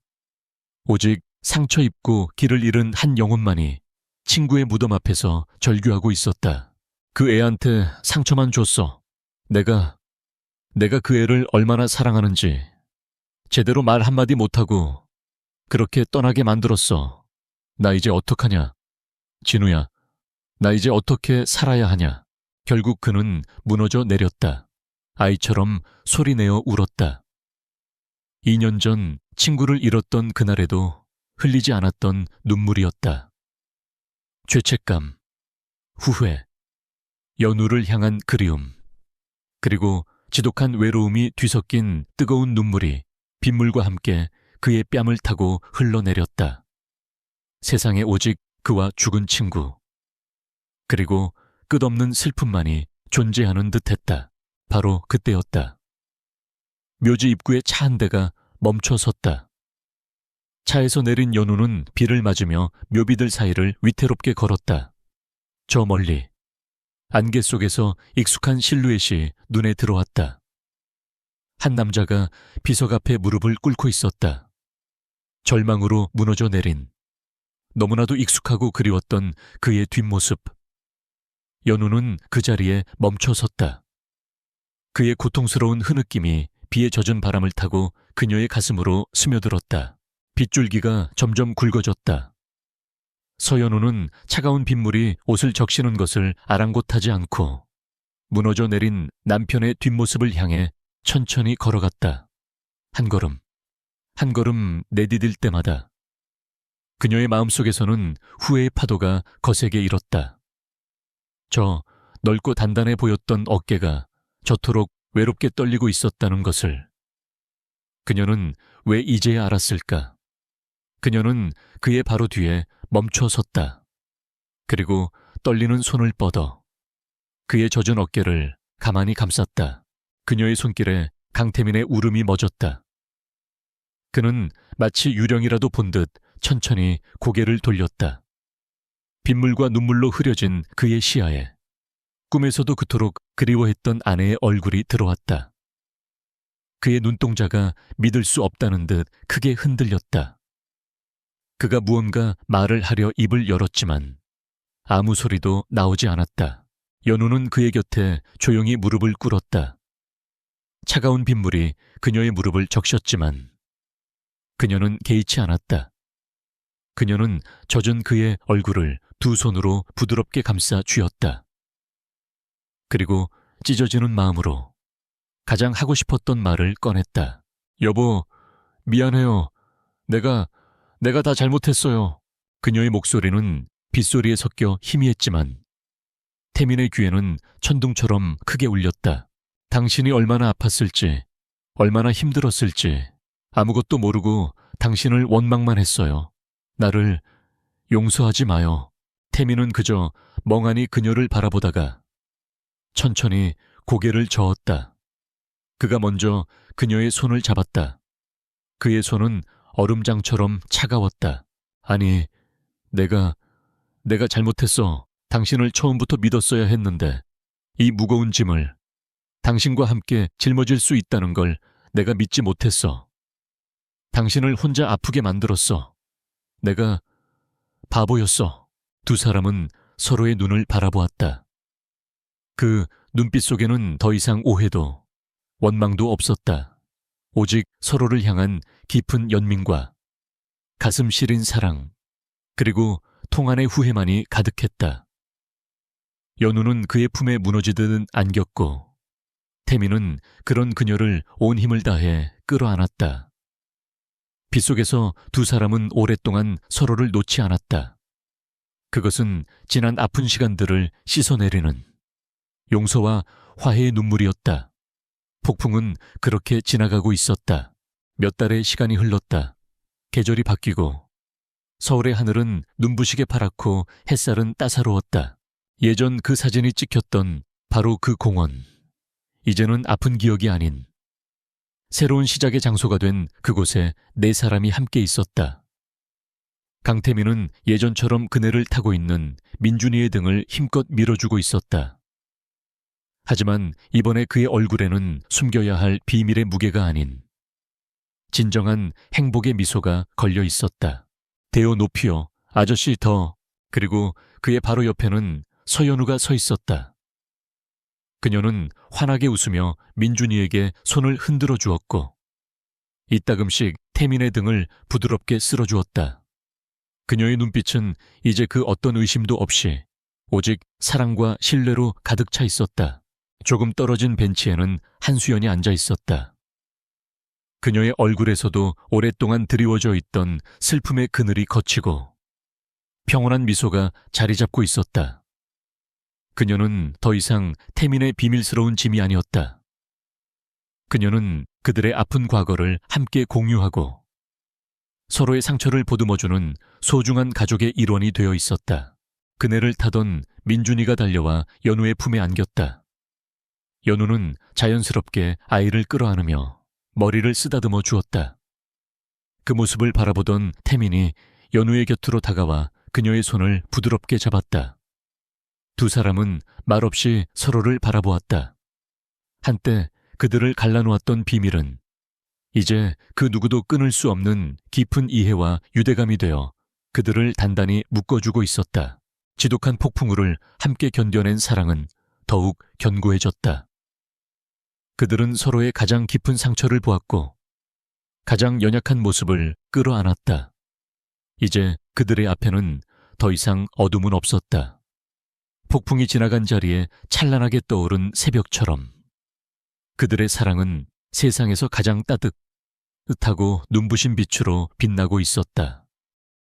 오직 상처 입고 길을 잃은 한 영혼만이 친구의 무덤 앞에서 절규하고 있었다. 그 애한테 상처만 줬어. 내가 그 애를 얼마나 사랑하는지 제대로 말 한마디 못하고 그렇게 떠나게 만들었어. 나 이제 어떡하냐. 진우야, 나 이제 어떻게 살아야 하냐. 결국 그는 무너져 내렸다. 아이처럼 소리내어 울었다. 2년 전 친구를 잃었던 그날에도 흘리지 않았던 눈물이었다. 죄책감, 후회, 연우를 향한 그리움, 그리고 지독한 외로움이 뒤섞인 뜨거운 눈물이 빗물과 함께 그의 뺨을 타고 흘러내렸다. 세상에 오직 그와 죽은 친구, 그리고 끝없는 슬픔만이 존재하는 듯했다. 바로 그때였다. 묘지 입구에 차 한 대가 멈춰 섰다. 차에서 내린 연우는 비를 맞으며 묘비들 사이를 위태롭게 걸었다. 저 멀리 안개 속에서 익숙한 실루엣이 눈에 들어왔다. 한 남자가 비석 앞에 무릎을 꿇고 있었다. 절망으로 무너져 내린, 너무나도 익숙하고 그리웠던 그의 뒷모습. 연우는 그 자리에 멈춰 섰다. 그의 고통스러운 흐느낌이 비에 젖은 바람을 타고 그녀의 가슴으로 스며들었다. 빗줄기가 점점 굵어졌다. 서연우는 차가운 빗물이 옷을 적시는 것을 아랑곳하지 않고 무너져 내린 남편의 뒷모습을 향해 천천히 걸어갔다. 한 걸음 내디딜 때마다 그녀의 마음속에서는 후회의 파도가 거세게 일었다. 저 넓고 단단해 보였던 어깨가 저토록 외롭게 떨리고 있었다는 것을 그녀는 왜 이제야 알았을까? 그녀는 그의 바로 뒤에 멈춰 섰다. 그리고 떨리는 손을 뻗어 그의 젖은 어깨를 가만히 감쌌다. 그녀의 손길에 강태민의 울음이 멎었다. 그는 마치 유령이라도 본 듯 천천히 고개를 돌렸다. 빗물과 눈물로 흐려진 그의 시야에 꿈에서도 그토록 그리워했던 아내의 얼굴이 들어왔다. 그의 눈동자가 믿을 수 없다는 듯 크게 흔들렸다. 그가 무언가 말을 하려 입을 열었지만 아무 소리도 나오지 않았다. 연우는 그의 곁에 조용히 무릎을 꿇었다. 차가운 빗물이 그녀의 무릎을 적셨지만 그녀는 개의치 않았다. 그녀는 젖은 그의 얼굴을 두 손으로 부드럽게 감싸 쥐었다. 그리고 찢어지는 마음으로 가장 하고 싶었던 말을 꺼냈다. 여보, 미안해요. 내가 다 잘못했어요. 그녀의 목소리는 빗소리에 섞여 희미했지만 태민의 귀에는 천둥처럼 크게 울렸다. 당신이 얼마나 아팠을지, 얼마나 힘들었을지 아무것도 모르고 당신을 원망만 했어요. 나를 용서하지 마요. 태민은 그저 멍하니 그녀를 바라보다가 천천히 고개를 저었다. 그가 먼저 그녀의 손을 잡았다. 그의 손은 얼음장처럼 차가웠다. 아니, 내가 잘못했어. 당신을 처음부터 믿었어야 했는데 이 무거운 짐을 당신과 함께 짊어질 수 있다는 걸 내가 믿지 못했어. 당신을 혼자 아프게 만들었어. 내가 바보였어. 두 사람은 서로의 눈을 바라보았다. 그 눈빛 속에는 더 이상 오해도 원망도 없었다. 오직 서로를 향한 깊은 연민과 가슴 시린 사랑. 그리고 통안의 후회만이 가득했다. 연우는 그의 품에 무너지듯 안겼고 태미는 그런 그녀를 온 힘을 다해 끌어안았다. 빗속에서 두 사람은 오랫동안 서로를 놓지 않았다. 그것은 지난 아픈 시간들을 씻어내리는 용서와 화해의 눈물이었다. 폭풍은 그렇게 지나가고 있었다. 몇 달의 시간이 흘렀다. 계절이 바뀌고 서울의 하늘은 눈부시게 파랗고 햇살은 따사로웠다. 예전 그 사진이 찍혔던 바로 그 공원. 이제는 아픈 기억이 아닌 새로운 시작의 장소가 된 그곳에 네 사람이 함께 있었다. 강태민은 예전처럼 그네를 타고 있는 민준이의 등을 힘껏 밀어주고 있었다. 하지만 이번에 그의 얼굴에는 숨겨야 할 비밀의 무게가 아닌 진정한 행복의 미소가 걸려 있었다. 대여 높이요, 아저씨 더, 그리고 그의 바로 옆에는 서연우가 서 있었다. 그녀는 환하게 웃으며 민준이에게 손을 흔들어 주었고 이따금씩 태민의 등을 부드럽게 쓸어주었다. 그녀의 눈빛은 이제 그 어떤 의심도 없이 오직 사랑과 신뢰로 가득 차 있었다. 조금 떨어진 벤치에는 한수연이 앉아 있었다. 그녀의 얼굴에서도 오랫동안 드리워져 있던 슬픔의 그늘이 걷히고 평온한 미소가 자리 잡고 있었다. 그녀는 더 이상 태민의 비밀스러운 짐이 아니었다. 그녀는 그들의 아픈 과거를 함께 공유하고 서로의 상처를 보듬어주는 소중한 가족의 일원이 되어 있었다. 그네를 타던 민준이가 달려와 연우의 품에 안겼다. 연우는 자연스럽게 아이를 끌어안으며 머리를 쓰다듬어 주었다. 그 모습을 바라보던 태민이 연우의 곁으로 다가와 그녀의 손을 부드럽게 잡았다. 두 사람은 말없이 서로를 바라보았다. 한때 그들을 갈라놓았던 비밀은 이제 그 누구도 끊을 수 없는 깊은 이해와 유대감이 되어 그들을 단단히 묶어주고 있었다. 지독한 폭풍우를 함께 견뎌낸 사랑은 더욱 견고해졌다. 그들은 서로의 가장 깊은 상처를 보았고 가장 연약한 모습을 끌어안았다. 이제 그들의 앞에는 더 이상 어둠은 없었다. 폭풍이 지나간 자리에 찬란하게 떠오른 새벽처럼 그들의 사랑은 세상에서 가장 따뜻하고 눈부신 빛으로 빛나고 있었다.